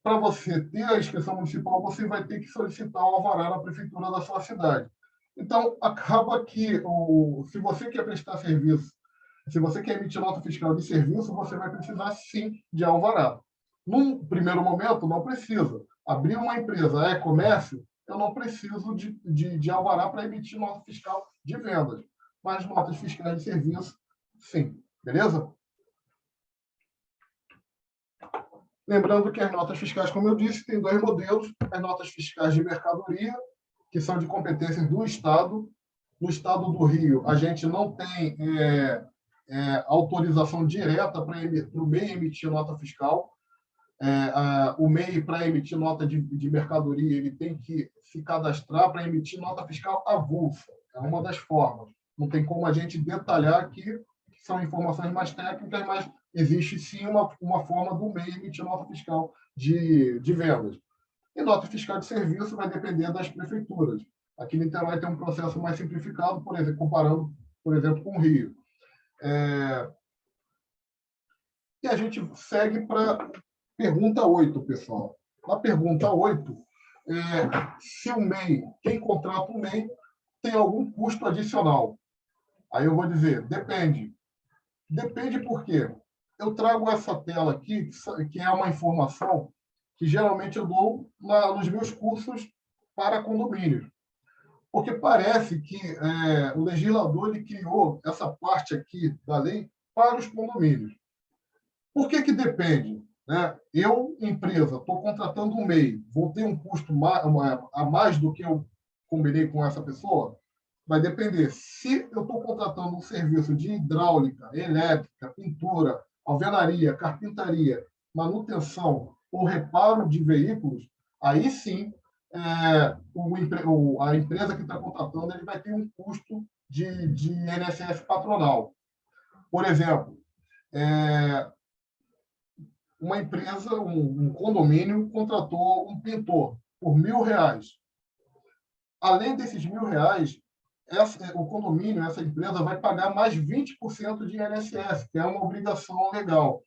para você ter a inscrição municipal, você vai ter que solicitar o alvará na prefeitura da sua cidade. Então, acaba que, se você quer prestar serviço, se você quer emitir nota fiscal de serviço, você vai precisar, sim, de alvará. Num primeiro momento, não precisa. Abrir uma empresa comércio, eu não preciso de alvará para emitir nota fiscal de vendas. Mas notas fiscais de serviço, sim. Beleza? Lembrando que as notas fiscais, como eu disse, tem dois modelos. As notas fiscais de mercadoria, que são de competências do Estado. No Estado do Rio, a gente não tem autorização direta para o MEI emitir nota fiscal. O MEI, para emitir nota de mercadoria, ele tem que se cadastrar para emitir nota fiscal avulsa. É uma das formas. Não tem como a gente detalhar aqui, que são informações mais técnicas, mas existe sim uma forma do MEI emitir nota fiscal de vendas. E nota fiscal de serviço vai depender das prefeituras. Aqui no Niterói tem um processo mais simplificado, por exemplo, comparando, por exemplo, com o Rio. E a gente segue para pergunta 8, pessoal. Na pergunta 8, se o MEI, quem contrata o MEI, tem algum custo adicional? Aí eu vou dizer, depende. Depende por quê? Eu trago essa tela aqui, que é uma informação que geralmente eu dou nos meus cursos para condomínios. Porque parece que o legislador ele criou essa parte aqui da lei para os condomínios. Por que depende? Eu, empresa, estou contratando um MEI, vou ter um custo a mais do que eu combinei com essa pessoa? Vai depender. Se eu estou contratando um serviço de hidráulica, elétrica, pintura, alvenaria, carpintaria, manutenção ou reparo de veículos, aí sim a empresa que está contratando ele vai ter um custo de INSS patronal. Por exemplo, uma empresa, um condomínio, contratou um pintor por R$1.000. Além desses R$1.000, o condomínio, essa empresa, vai pagar mais 20% de INSS, que é uma obrigação legal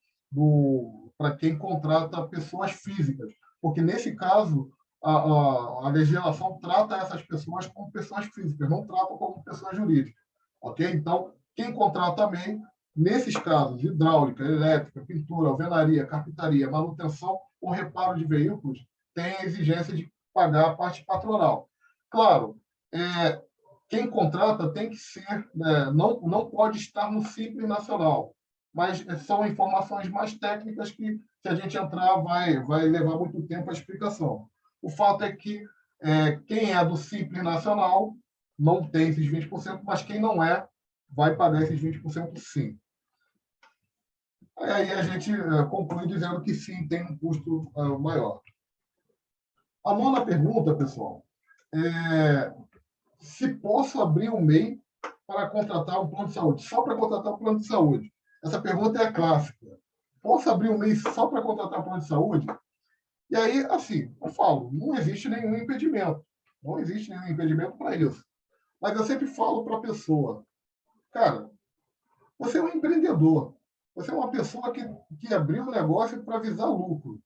para quem contrata pessoas físicas. Porque, nesse caso, a legislação trata essas pessoas como pessoas físicas, não trata como pessoas jurídicas. Okay? Então, quem contrata MEI, nesses casos, hidráulica, elétrica, pintura, alvenaria, carpintaria, manutenção ou reparo de veículos, tem a exigência de pagar a parte patronal. Claro, quem contrata tem que ser, não pode estar no Simples Nacional, mas são informações mais técnicas que, se a gente entrar, vai levar muito tempo a explicação. O fato é que quem é do Simples Nacional não tem esses 20%, mas quem não vai pagar esses 20% sim. Aí a gente conclui dizendo que sim, tem um custo maior. A nona pergunta, pessoal, se posso abrir um MEI para contratar um plano de saúde, só para contratar um plano de saúde. Essa pergunta é clássica. Posso abrir um MEI só para contratar um plano de saúde? E aí, assim, eu falo, não existe nenhum impedimento. Não existe nenhum impedimento para isso. Mas eu sempre falo para a pessoa, cara, você é um empreendedor. Você é uma pessoa que abriu um negócio para visar lucro.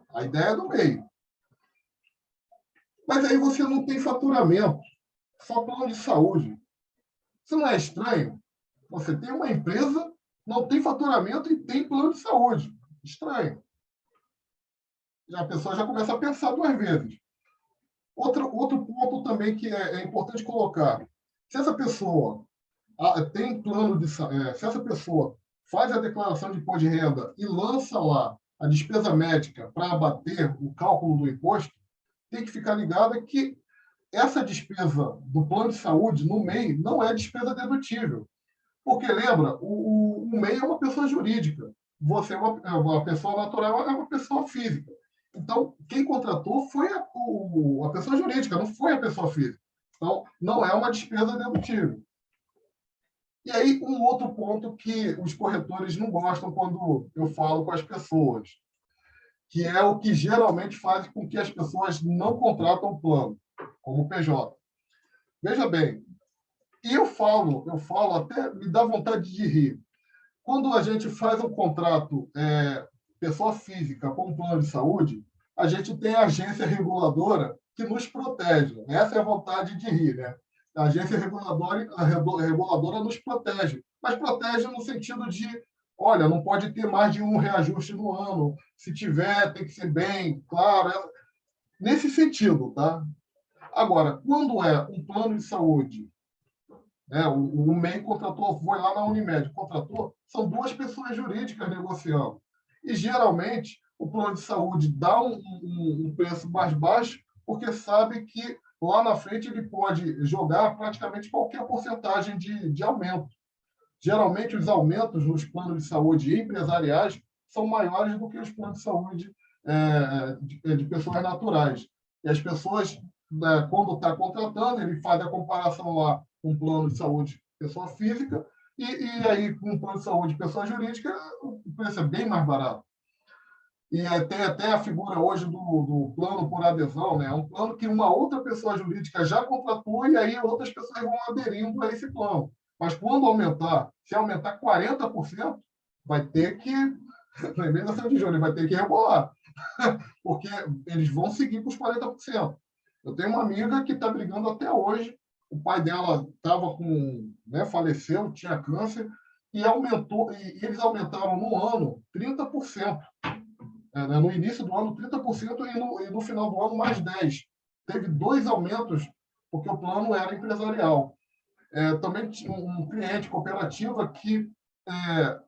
A ideia é do MEI. Mas aí você não tem faturamento, só plano de saúde. Isso não é estranho? Você tem uma empresa, não tem faturamento e tem plano de saúde. Estranho. A pessoa já começa a pensar duas vezes. Outro ponto também que é importante colocar. Se essa pessoa tem plano de saúde, se essa pessoa faz a declaração de imposto de renda e lança lá a despesa médica para abater o cálculo do imposto, tem que ficar ligada que essa despesa do plano de saúde no MEI não é despesa dedutível. Porque, lembra, o MEI é uma pessoa jurídica. Você é uma pessoa natural, é uma pessoa física. Então, quem contratou foi a pessoa jurídica, não foi a pessoa física. Então, não é uma despesa dedutível. E aí, um outro ponto que os corretores não gostam quando eu falo com as pessoas, que é o que geralmente faz com que as pessoas não contratam o plano, como PJ. Veja bem, e eu falo até me dá vontade de rir. Quando a gente faz um contrato pessoa física com plano de saúde, a gente tem a agência reguladora que nos protege. Essa é a vontade de rir, né? A agência reguladora nos protege, mas protege no sentido de, olha, não pode ter mais de um reajuste no ano. Se tiver, tem que ser bem claro. Nesse sentido, tá? Agora, quando é um plano de saúde, né, o MEI contratou, foi lá na Unimed, contratou, são duas pessoas jurídicas negociando. E, geralmente, o plano de saúde dá um preço mais baixo, porque sabe que lá na frente ele pode jogar praticamente qualquer porcentagem de aumento. Geralmente, os aumentos nos planos de saúde empresariais são maiores do que os planos de saúde de pessoas naturais. E as pessoas, né, quando está contratando, ele faz a comparação lá com um plano de saúde pessoa física, e aí com um plano de saúde pessoa jurídica, o preço é bem mais barato. E tem até a figura hoje do plano por adesão, né? É um plano que uma outra pessoa jurídica já contratou e aí outras pessoas vão aderindo a esse plano. Mas quando aumentar, se aumentar 40%, vai ter que, lembrei da de Júnior, vai ter que rebolar, porque eles vão seguir com os 40%. Eu tenho uma amiga que está brigando até hoje, o pai dela estava com, né, faleceu, tinha câncer, e aumentou, e eles aumentaram no ano 30%. No início do ano, 30% e no final do ano, mais 10%. Teve 2 aumentos, porque o plano era empresarial. Também tinha um cliente, cooperativa, que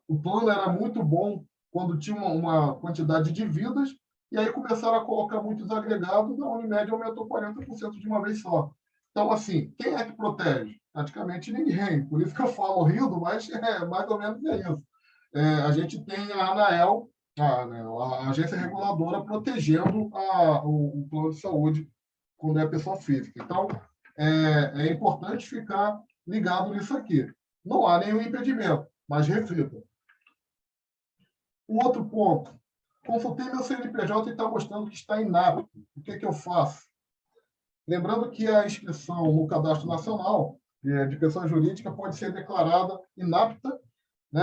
o plano era muito bom quando tinha uma quantidade de vidas, e aí começaram a colocar muitos agregados, a Unimed aumentou 40% de uma vez só. Então, assim, quem é que protege? Praticamente ninguém. Por isso que eu falo rindo, mas mais ou menos é isso. A gente tem a ANAEL, né, a agência reguladora, protegendo o plano de saúde quando é pessoa física. Então, é importante ficar ligado nisso aqui. Não há nenhum impedimento, mas reflita. O outro ponto. Consultei meu CNPJ e está mostrando que está inapto. O que eu faço? Lembrando que a inscrição no Cadastro Nacional de Pessoa Jurídica pode ser declarada inapta, né?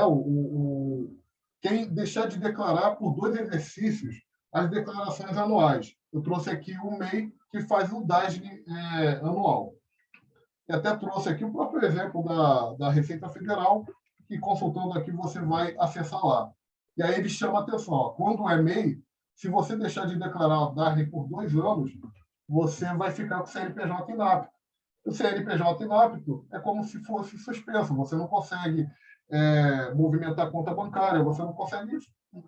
Quem deixar de declarar por 2 exercícios as declarações anuais. Eu trouxe aqui o MEI, que faz o DASN anual. E até trouxe aqui o próprio exemplo da Receita Federal, que consultando aqui você vai acessar lá. E aí ele chama a atenção. Ó, quando é MEI, se você deixar de declarar o DASN por 2 anos, você vai ficar com o CNPJ inapto. O CNPJ inapto é como se fosse suspenso. Você não consegue movimentar a conta bancária, você não consegue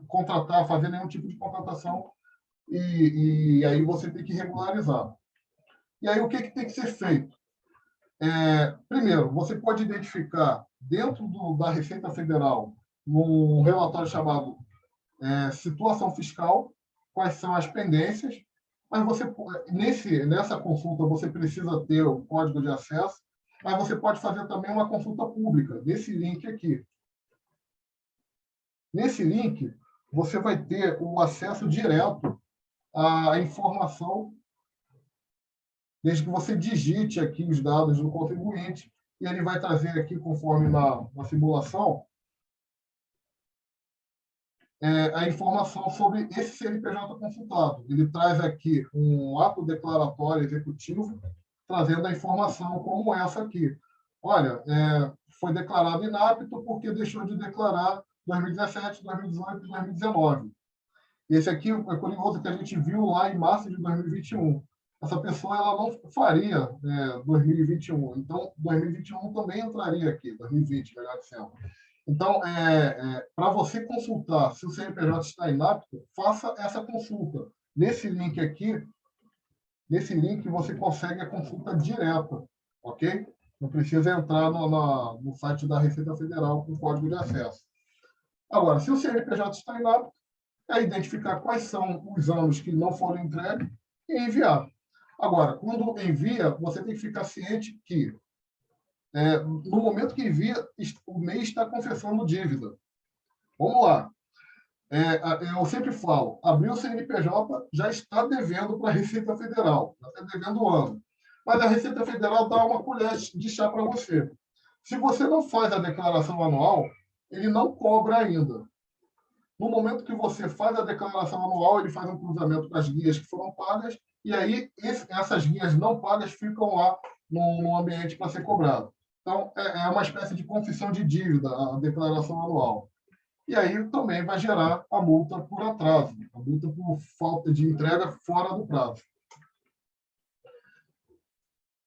contratar, fazer nenhum tipo de contratação, e aí você tem que regularizar. E aí o que tem que ser feito? Primeiro, você pode identificar dentro da Receita Federal, num relatório chamado Situação Fiscal, quais são as pendências, mas nessa consulta você precisa ter o código de acesso, mas você pode fazer também uma consulta pública, nesse link aqui. Nesse link, você vai ter o acesso direto à informação, desde que você digite aqui os dados do contribuinte, e ele vai trazer aqui, conforme na simulação, a informação sobre esse CNPJ consultado. Ele traz aqui um ato declaratório executivo, trazendo a informação como essa aqui. Olha, foi declarado inapto porque deixou de declarar 2017, 2018 e 2019. Esse aqui é curioso que a gente viu lá em março de 2021. Essa pessoa ela não faria 2021. Então, 2021 também entraria aqui, 2020, melhor dizendo. Então, para você consultar se o CNPJ está inapto, faça essa consulta. Nesse link aqui, Nesse link você consegue a consulta direta, ok? Não precisa entrar no site da Receita Federal com código de acesso. Agora, se o CNPJ está inapto, é identificar quais são os anos que não foram entregues e enviar. Agora, quando envia, você tem que ficar ciente que, no momento que envia, o MEI está confessando dívida. Vamos lá. Eu sempre falo, abriu o CNPJ, já está devendo para a Receita Federal, já está devendo o ano. Mas a Receita Federal dá uma colher de chá para você. Se você não faz a declaração anual, ele não cobra ainda. No momento que você faz a declaração anual, ele faz um cruzamento com as guias que foram pagas, e aí essas guias não pagas ficam lá no ambiente para ser cobrado. Então, é uma espécie de confissão de dívida, a declaração anual. E aí também vai gerar a multa por atraso, a multa por falta de entrega fora do prazo.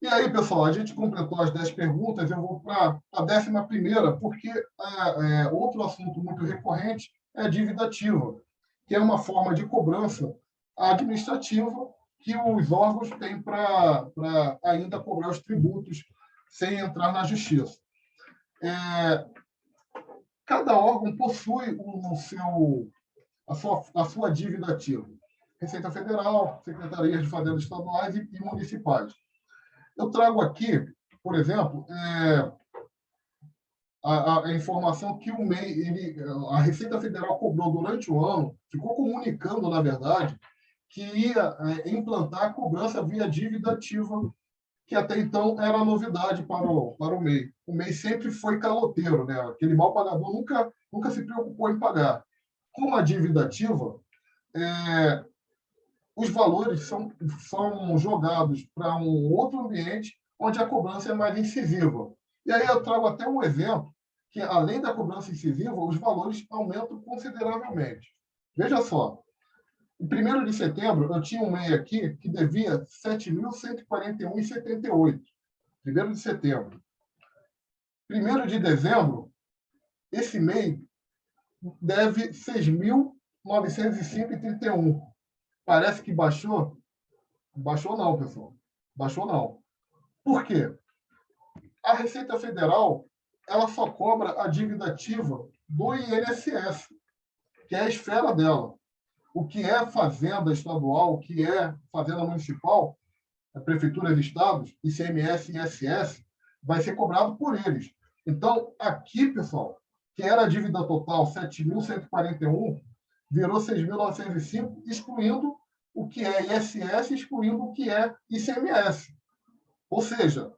E aí, pessoal, a gente completou as 10 perguntas, eu vou para a 11ª, porque outro assunto muito recorrente é a dívida ativa, que é uma forma de cobrança administrativa que os órgãos têm para ainda cobrar os tributos sem entrar na justiça. Cada órgão possui a sua dívida ativa. Receita Federal, Secretarias de Fazenda estaduais e municipais. Eu trago aqui, por exemplo, a informação que o MEI, a Receita Federal cobrou durante o ano, ficou comunicando, na verdade, que ia implantar a cobrança via dívida ativa, que até então era novidade para o MEI. O MEI sempre foi caloteiro, né? Aquele mal pagador nunca se preocupou em pagar. Com a dívida ativa, os valores são jogados para um outro ambiente onde a cobrança é mais incisiva. E aí eu trago até um exemplo que, além da cobrança incisiva, os valores aumentam consideravelmente. Veja só, em 1º de setembro, eu tinha um MEI aqui que devia R$ 7.141,78. 1º de setembro. 1º de dezembro, esse MEI deve R$ 6.905,31. Parece que baixou? Baixou não, pessoal. Baixou não. Por quê? A Receita Federal ela só cobra a dívida ativa do INSS, que é a esfera dela. O que é fazenda estadual, o que é fazenda municipal, prefeituras e estados, ICMS e ISS, vai ser cobrado por eles. Então, aqui, pessoal, que era a dívida total 7.141, virou 6.905, excluindo o que é ISS, excluindo o que é ICMS. Ou seja,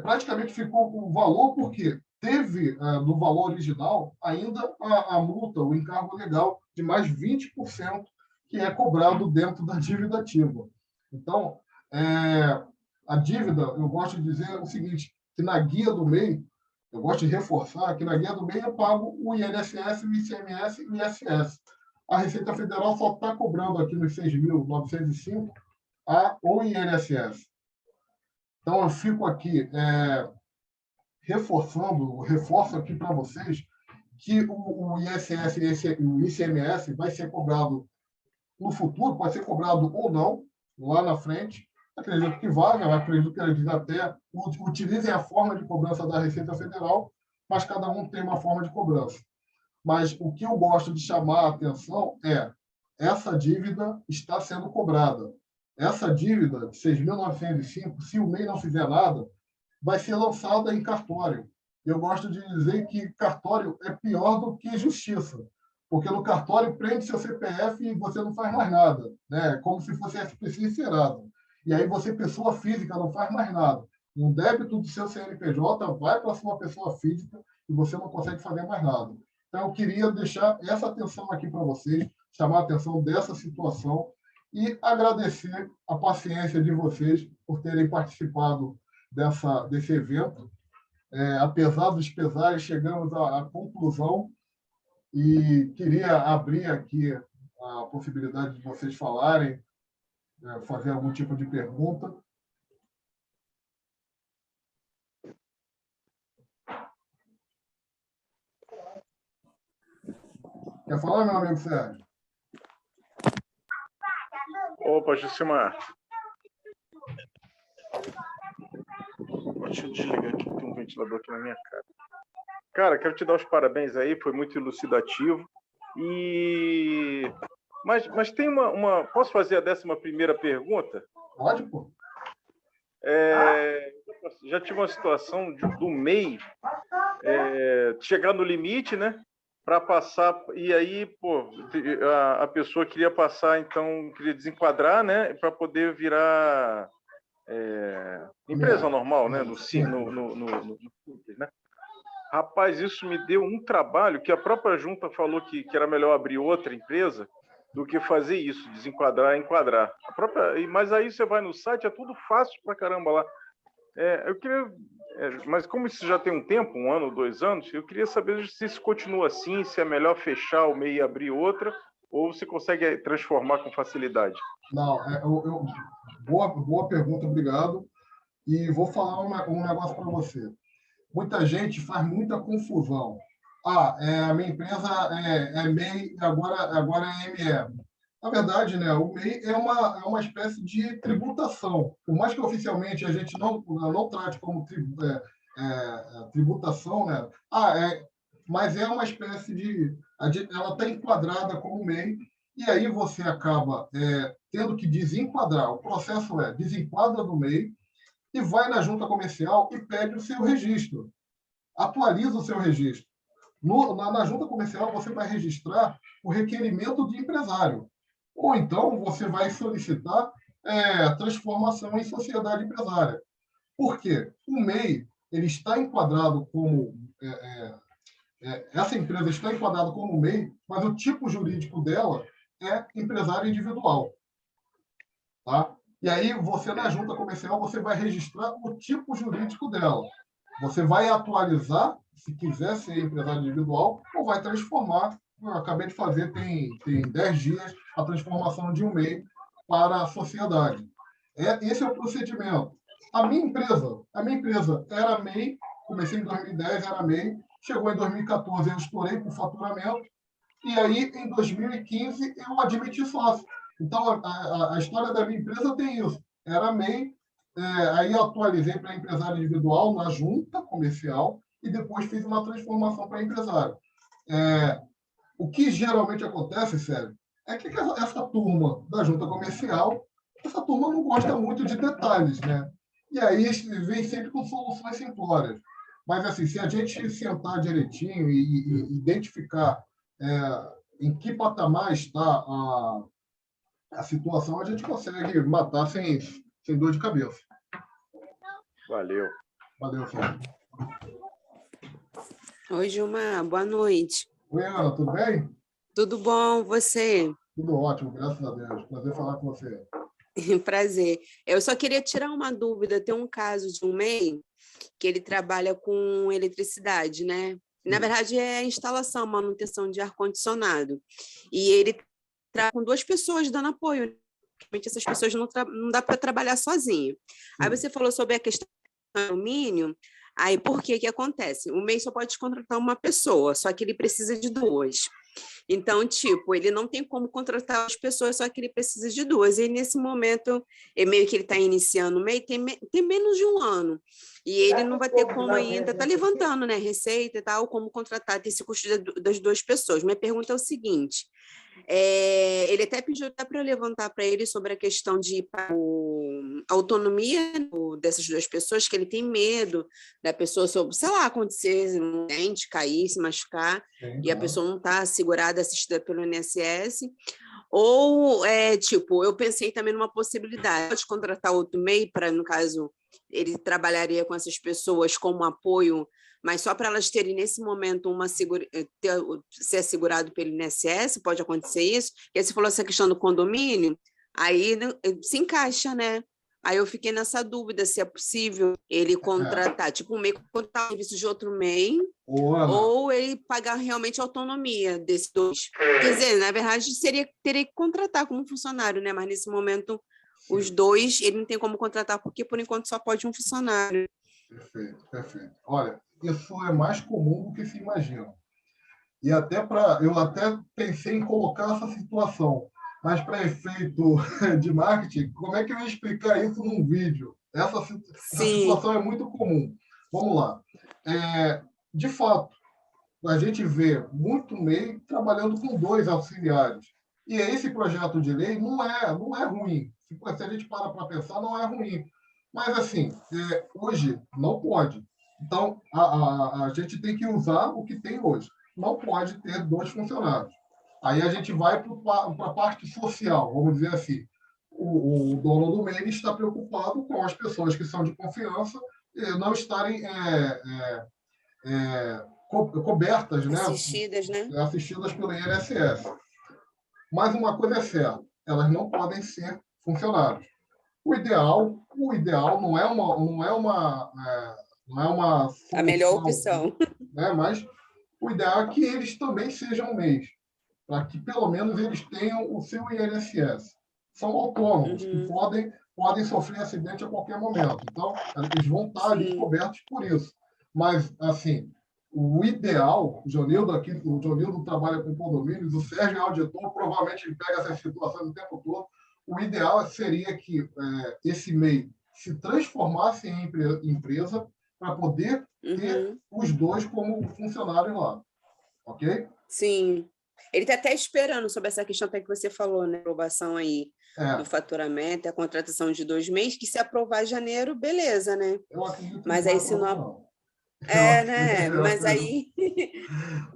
praticamente ficou o valor, porque teve, no valor original, ainda a multa, o encargo legal de mais 20%, que é cobrado dentro da dívida ativa. Então, a dívida, eu gosto de dizer o seguinte, que na guia do MEI, eu gosto de reforçar que na guia do MEI eu pago o INSS, o ICMS e o ISS. A Receita Federal só está cobrando aqui nos 6.905 o INSS. Então, eu fico aqui reforço aqui para vocês que o ISS e o ICMS vai ser cobrado no futuro, pode ser cobrado ou não, lá na frente. Acredito que vai, acredito que eles até utilizem a forma de cobrança da Receita Federal, mas cada um tem uma forma de cobrança. Mas o que eu gosto de chamar a atenção é essa dívida está sendo cobrada. Essa dívida de 6.905, se o MEI não fizer nada, vai ser lançada em cartório. Eu gosto de dizer que cartório é pior do que justiça, porque no cartório prende seu CPF e você não faz mais nada, né? Como se fosse SPC encerado. E aí você, pessoa física, não faz mais nada. Um débito do seu CNPJ vai para a sua pessoa física e você não consegue fazer mais nada. Então, eu queria deixar essa atenção aqui para vocês, chamar a atenção dessa situação e agradecer a paciência de vocês por terem participado desse evento. Apesar dos pesares, chegamos à conclusão e queria abrir aqui a possibilidade de vocês falarem, fazer algum tipo de pergunta. Quer falar, meu amigo Sérgio? Opa, Jucimar. Deixa eu desligar aqui, tem um ventilador aqui na minha cara. Cara, quero te dar os parabéns aí, foi muito elucidativo. Mas tem uma... Posso fazer a 11ª pergunta? Pode, pô. Já tive uma situação do MEI chegar no limite, né? Para passar, e aí, pô, a pessoa queria passar, então, queria desenquadrar, né? Para poder virar empresa normal, né? No Simples, né? Rapaz, isso me deu um trabalho que a própria junta falou que era melhor abrir outra empresa do que fazer isso, desenquadrar e enquadrar. Mas aí você vai no site, é tudo fácil pra caramba lá. Eu queria... mas como isso já tem um tempo, 1 ano, 2 anos, eu queria saber se isso continua assim, se é melhor fechar o MEI e abrir outra, ou você consegue transformar com facilidade. Não, boa pergunta, obrigado. E vou falar um negócio para você. Muita gente faz muita confusão. A minha empresa é MEI e agora é ME. Na verdade, né, o MEI é uma espécie de tributação. Por mais que oficialmente a gente não trate como tributação, né? Mas é uma espécie de... Ela está enquadrada como MEI, e aí você acaba tendo que desenquadrar. O processo desenquadra do MEI e vai na junta comercial e pede o seu registro. Atualiza o seu registro. Na junta comercial, você vai registrar o requerimento de empresário. Ou então, você vai solicitar transformação em sociedade empresária. Por quê? O MEI ele está enquadrado como... essa empresa está enquadrada como MEI, mas o tipo jurídico dela é empresário individual. Tá? E aí, você, na junta comercial, você vai registrar o tipo jurídico dela. Você vai atualizar, se quiser ser empresário individual, ou vai transformar. Eu acabei de fazer, tem 10 dias, a transformação de um MEI para a sociedade. Esse é o procedimento. A minha empresa era MEI, comecei em 2010, era MEI, chegou em 2014, eu estourei com faturamento, e aí, em 2015, eu admiti sócio. Então, a história da minha empresa tem isso. Era MEI, aí eu atualizei para empresário individual na junta comercial e depois fiz uma transformação para empresário. O que geralmente acontece, Sérgio, é que essa turma da junta comercial, essa turma não gosta muito de detalhes, né? E aí vem sempre com soluções simplórias. Mas, assim, se a gente sentar direitinho e identificar em que patamar está a situação, a gente consegue matar sem dor de cabeça. Valeu. Valeu, Sérgio. Oi, Gilmar, boa noite. Oi, Ana, tudo bem? Tudo bom, você? Tudo ótimo, graças a Deus. Prazer falar com você. Prazer. Eu só queria tirar uma dúvida. Tem um caso de um MEI que ele trabalha com eletricidade, né? Na verdade, é instalação, manutenção de ar-condicionado. E ele trabalha com 2 pessoas dando apoio. Realmente, essas pessoas não dá para trabalhar sozinho. Aí você falou sobre a questão do alumínio. Aí, por que acontece? O MEI só pode contratar uma pessoa, só que ele precisa de 2. Então, tipo, ele não tem como contratar as pessoas, só que ele precisa de 2. E nesse momento, meio que ele está iniciando o MEI, tem menos de 1 ano. E ele não vai ter como ainda, está levantando, né, receita e tal, como contratar, ter esse custo das 2 pessoas. Minha pergunta é o seguinte, ele até pediu para levantar para ele sobre a questão de autonomia dessas 2 pessoas, que ele tem medo da pessoa, sei lá, acontecer um dente, cair, se machucar, e a pessoa não está assegurada, assistida pelo INSS. Ou, tipo, eu pensei também numa possibilidade de contratar outro MEI para, no caso, ele trabalharia com essas pessoas como apoio, mas só para elas terem, nesse momento, ser assegurado pelo INSS, pode acontecer isso. E aí você falou essa questão do condomínio, aí se encaixa, né? Aí eu fiquei nessa dúvida se é possível ele contratar, tipo, um MEI contratar o serviço de outro MEI, ou ele pagar realmente a autonomia desses 2. Quer dizer, na verdade, teria que contratar como funcionário, né? Mas nesse momento, os 2, ele não tem como contratar, porque por enquanto só pode um funcionário. Perfeito, perfeito. Olha, isso é mais comum do que se imagina. E eu até pensei em colocar essa situação, mas para efeito de marketing, como é que eu ia explicar isso num vídeo? Essa Sim. situação é muito comum. Vamos lá. De fato, a gente vê muito MEI trabalhando com 2 auxiliares. E esse projeto de lei não é ruim. Se a gente para pensar, não é ruim. Mas, assim, hoje não pode. Então, a gente tem que usar o que tem hoje. Não pode ter 2 funcionários. Aí a gente vai para a parte social, vamos dizer assim. O dono do MEI está preocupado com as pessoas que são de confiança não estarem cobertas, né? Assistidas pelo INSS. Mas uma coisa é certa, elas não podem ser funcionários. O ideal não é uma a melhor solução, opção. né? Mas o ideal é que eles também sejam MEIs, para que pelo menos eles tenham o seu INSS. São autônomos, que podem sofrer acidente a qualquer momento. Então, eles vão estar ali cobertos por isso. Mas, assim, o ideal, o Jonildo trabalha com condomínios, o Sérgio é auditor, provavelmente ele pega essas situações o tempo todo. O ideal seria que esse MEI se transformasse em empresa para poder ter os 2 como funcionários lá. Ok? Sim. Ele está até esperando sobre essa questão até que você falou, né? Aprovação aí do faturamento, a contratação de 2 meses, que se aprovar em janeiro, beleza, né? Eu acredito que mas aí se não... né?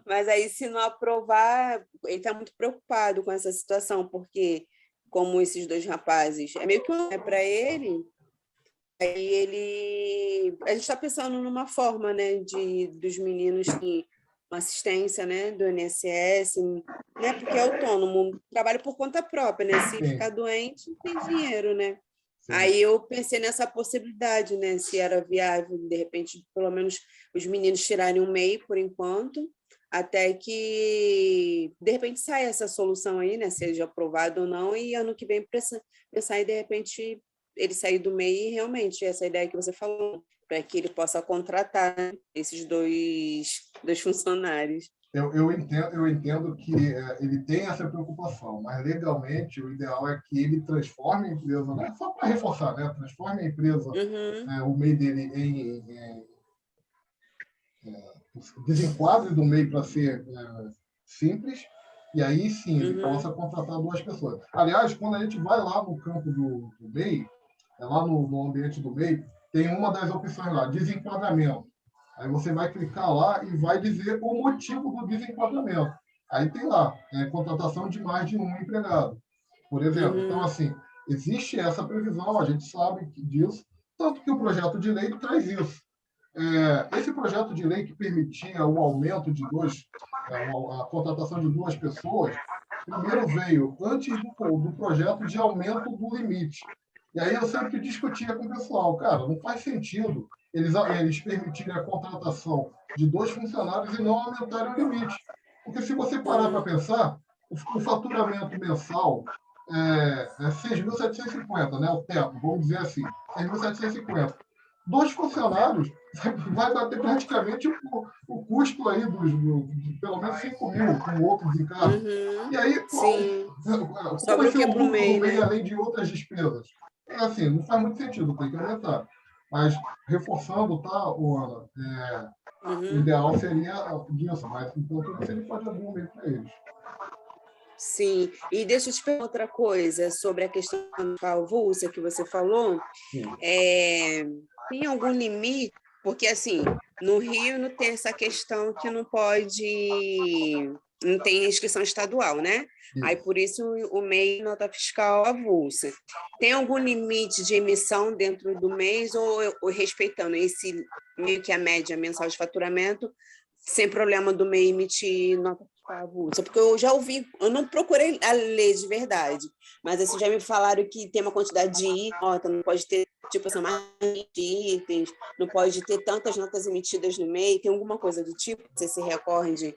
Mas aí, se não aprovar, ele está muito preocupado com essa situação, porque, como esses 2 rapazes, é meio que para ele, aí a gente está pensando numa forma, né, dos meninos que uma assistência, né, do INSS, né, porque é autônomo, trabalha por conta própria, né? Se ficar doente, não tem dinheiro, né? Sim. Aí eu pensei nessa possibilidade, né? Se era viável, de repente, pelo menos os meninos tirarem um MEI por enquanto, até que, de repente, saia essa solução aí, né? Seja aprovado ou não, e ano que vem pensar em, de repente, ele sair do MEI e realmente essa ideia que você falou, para que ele possa contratar esses 2 funcionários. Eu entendo que ele tem essa preocupação, mas legalmente o ideal é que ele transforme a empresa, né? Só para reforçar, né? Transforme a empresa, o MEI dele desenquadre do MEI para ser simples, e aí sim ele possa contratar 2 pessoas. Aliás, quando a gente vai lá no campo do MEI, lá no ambiente do MEI, tem uma das opções lá, desenquadramento. Aí você vai clicar lá e vai dizer o motivo do desenquadramento. Aí tem lá, contratação de mais de um empregado, por exemplo. Então, assim, existe essa previsão, a gente sabe disso, tanto que o projeto de lei traz isso. Esse projeto de lei que permitia o aumento de a contratação de 2 pessoas, primeiro veio antes do projeto de aumento do limite. E aí eu sempre discutia com o pessoal, cara, não faz sentido eles permitirem a contratação de 2 funcionários e não aumentarem o limite. Porque se você parar para pensar, o faturamento mensal é 6.750, né? O teto, vamos dizer assim, 6.750. 2 funcionários vai bater praticamente o custo aí de pelo menos 5 mil com outros em casa. E aí, qual vai ser o lucro do MEI, além de outras despesas? Assim, não faz muito sentido, tem que aumentar. Mas, reforçando, tá, Ana? O ideal seria disso, mas enquanto isso, ele pode abrir um meio para eles. Sim, e deixa eu te perguntar outra coisa sobre a questão da avulsa que você falou. Tem algum limite? Porque, assim, no Rio não tem essa questão que não tem inscrição estadual, né? Aí, por isso, o MEI nota fiscal avulsa. Tem algum limite de emissão dentro do mês ou respeitando esse meio que a média mensal de faturamento, sem problema do MEI emitir nota fiscal avulsa? Porque eu já ouvi, eu não procurei a lei de verdade, mas assim, já me falaram que tem uma quantidade de nota, não pode ter, tipo assim, mais de itens, não pode ter tantas notas emitidas no MEI, tem alguma coisa do tipo, você se recorde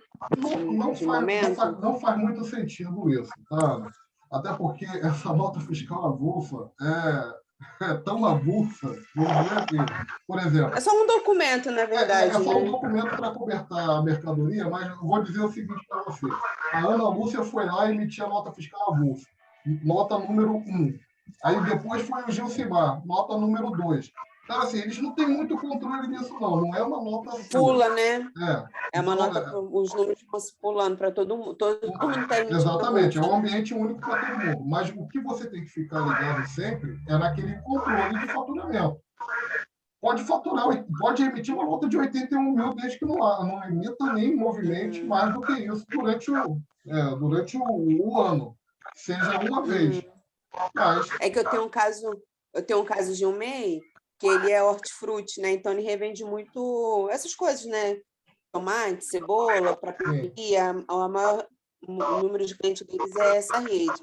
de momento? Não faz muito sentido isso, tá? Até porque essa nota fiscal avulsa é tão avulsa, vamos dizer assim, por exemplo... É só um documento, na verdade. É só um documento para cobertar a mercadoria, mas eu vou dizer o seguinte para você. A Ana Lúcia foi lá e emitiu a nota fiscal avulsa, nota número 1. Aí depois foi o Gilcimar, nota número 2. Então, assim, eles não têm muito controle nisso, não. Não é uma nota assim. Pula, né? É. É uma Então, nota, os números ficam se pulando para todo mundo. Todo mundo está emitindo exatamente, é bolsa, um né? ambiente único para todo mundo. Mas o que você tem que ficar ligado sempre é naquele controle de faturamento. Pode faturar, pode emitir uma nota de 81 mil desde que não emita nem movimente mais do que isso durante o ano, seja uma vez. Mas, É que eu tenho um caso de um MEI que ele é hortifruti, né? Então ele revende muito essas coisas, né? Tomate, cebola, para o maior número de clientes deles é essa rede.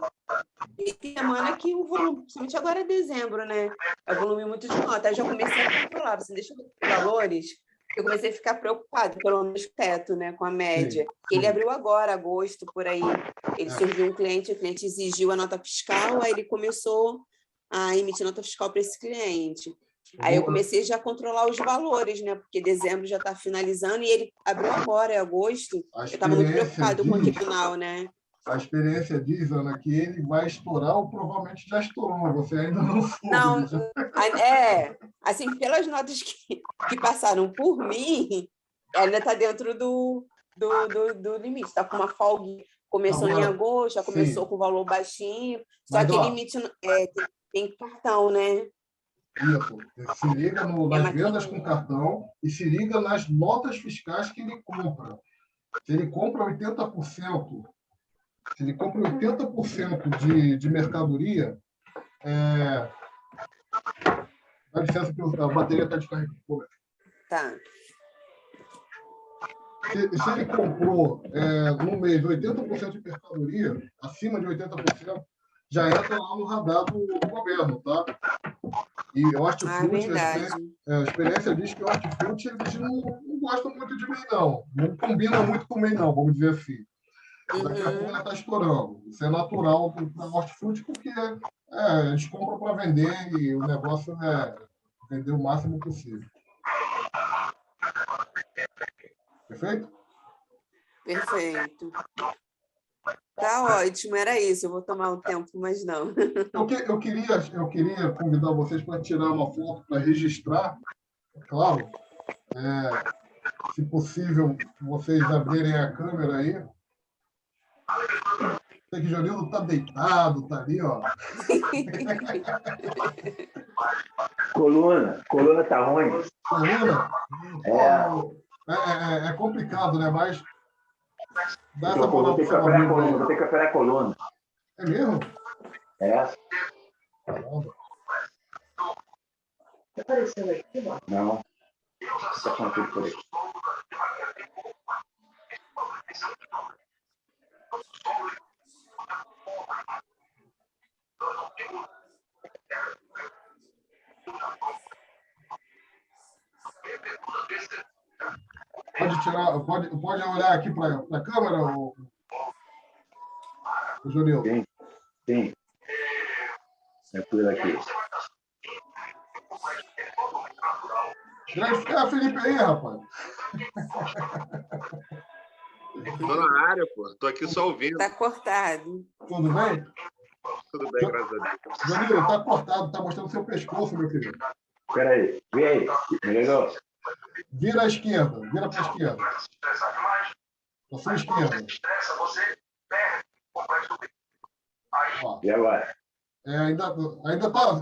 E tem semana que o volume, principalmente agora é dezembro, né? É volume muito de nota. Aí já comecei a controlar, assim, deixa eu ver os valores. Eu comecei a ficar preocupado, pelo menos com o teto, né? Com a média. Ele abriu agora, agosto, por aí. Ele surgiu um cliente, o cliente exigiu a nota fiscal, aí ele começou a emitir nota fiscal para esse cliente. Aí eu comecei já a controlar os valores, né? Porque dezembro já está finalizando e ele abriu agora, é agosto. Eu estava muito preocupado com o tribunal, né? A experiência diz, Ana, que ele vai estourar ou provavelmente já estourou. Você ainda não soube. Não, assim, pelas notas que passaram por mim, ainda está dentro do limite. Está com uma folga. Começou em agosto, já começou com valor baixinho. Só que limite tem cartão, né? Isso. Se liga nas vendas com cartão e se liga nas notas fiscais que ele compra. Se ele compra 80%, de mercadoria, dá licença que a bateria está descarregando. Tá. Se ele comprou no mês 80% de mercadoria, acima de 80%, já entra lá no radar do governo, tá? E o hortifruti, a experiência diz que o hortifruti eles não gostam muito de MEI, não. Não combina muito com MEI, não, vamos dizer assim. Daqui a pouco ela está estourando. Isso é natural para o hortifruti, porque eles compram para vender e o negócio é vender o máximo possível. Perfeito? Perfeito. Tá ótimo, era isso. Eu vou tomar um tempo, mas não. Eu queria convidar vocês para tirar uma foto, para registrar, claro. Se possível, vocês abrirem a câmera aí. Sei que o Jonildo está deitado, está ali, ó. Coluna tá ruim. Coluna? É complicado, né? Mas dá essa Vou ter que operar a coluna. É mesmo? Caramba. Tá aparecendo aqui, mano? Não. Está falando tudo por aí. Pode olhar aqui para a câmera, o Jonildo? Sim. Tranquilo aqui. Grande Felipe aí, rapaz. Tô na área, pô. Tô aqui só ouvindo. Tá cortado. Tudo bem? Tudo bem, graças a Deus. Jonildo, tá cortado, tá mostrando seu pescoço, meu querido. Espera aí. Vem aí. Melhorou? Vira à esquerda. Vira para a esquerda. Para a sua esquerda. Ó. E agora? Ainda tá...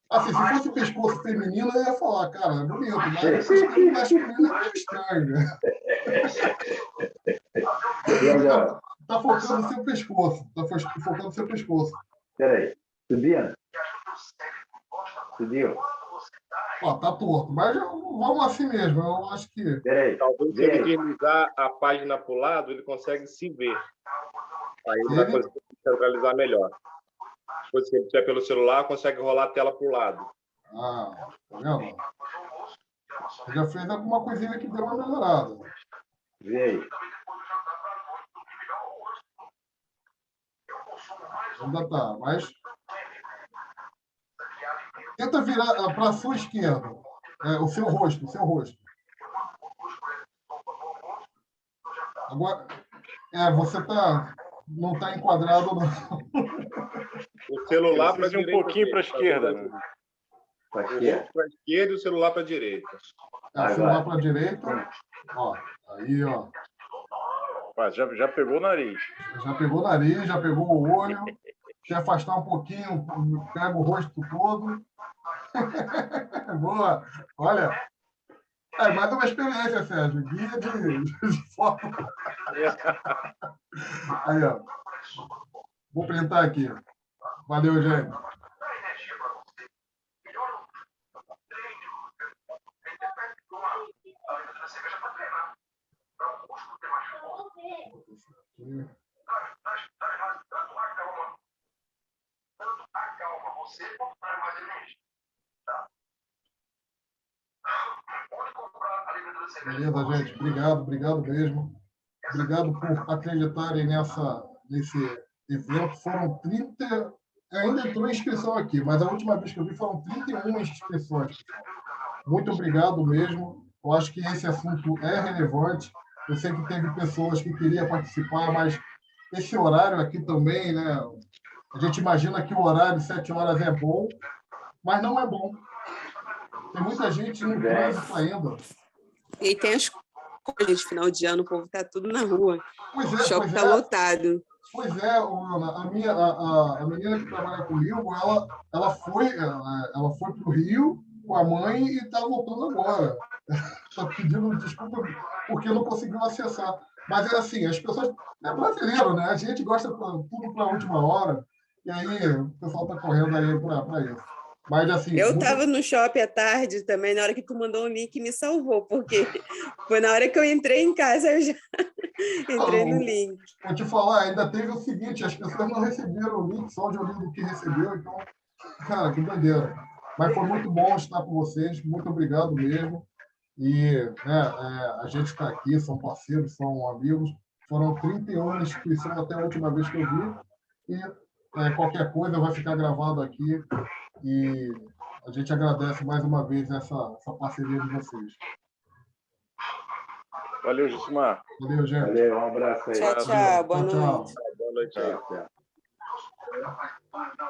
Assim, se fosse o pescoço feminino, eu ia falar, cara, é bonito, mas o pescoço masculino é meio estranho, né? E agora? Tá focando no seu pescoço. Tá focando no seu pescoço. Espera aí. Subiu? Ó, tá torto. Mas vamos assim mesmo. Eu acho que... Espera aí. Talvez se ele deslizar a página para o lado, ele consegue se ver. Aí ele vai conseguir centralizar melhor. Depois, se ele estiver pelo celular, consegue rolar a tela para o lado. Ah, tá vendo? Você já fez alguma coisinha que deu uma melhorada. Vê aí. Ainda tá, mas... Tenta virar para a sua esquerda. O seu rosto, Agora, você tá... não está enquadrado, não. O celular para Precisa ir um pouquinho para a esquerda. Né? Para O quê? rosto para a esquerda e o celular para a direita. É o celular para a direita. Ó, aí, ó. Ah, já pegou o nariz. Já pegou o nariz, já pegou o olho. Se afastar um pouquinho, pega o rosto todo. Boa. Olha, é mais uma experiência, Sérgio. Guia de foto. Aí, ó. Vou printar aqui. Valeu, gente. Beleza, gente. Obrigado mesmo. Obrigado por acreditarem nesse evento. Foram 30. Ainda entrou inscrição aqui, mas a última vez que eu vi foram 31 inscrições. Muito obrigado mesmo. Eu acho que esse assunto é relevante. Eu sei que teve pessoas que queriam participar, mas esse horário aqui também, né? A gente imagina que o horário 7 horas é bom, mas não é bom. Tem muita gente no trânsito ainda. E tem as coisas de final de ano, o povo está tudo na rua. Pois O é, shopping está lotado. Pois é, Ana, a menina que trabalha comigo, ela foi para o Rio com a mãe e está voltando agora. Está pedindo desculpa porque não conseguiu acessar. Mas é assim, as pessoas... É brasileiro, né? A gente gosta tudo para a última hora. E aí o pessoal está correndo aí para isso. Mas assim... Eu estava no shopping à tarde também, na hora que tu mandou o link, me salvou, porque foi na hora que eu entrei em casa, eu já entrei no link. Vou te falar, ainda teve o seguinte, as pessoas não receberam o link, só de olhando do que recebeu, então, cara, que doideira. Mas foi muito bom estar com vocês, muito obrigado mesmo. E a gente está aqui, são parceiros, são amigos. Foram 31 inscrições até a última vez que eu vi. E qualquer coisa vai ficar gravado aqui. E a gente agradece mais uma vez essa parceria de vocês. Valeu, Jusimar. Valeu, gente. Valeu, um abraço aí. Tchau, tchau. Boa Tchau, tchau. noite. Boa noite aí. Tchau, tchau.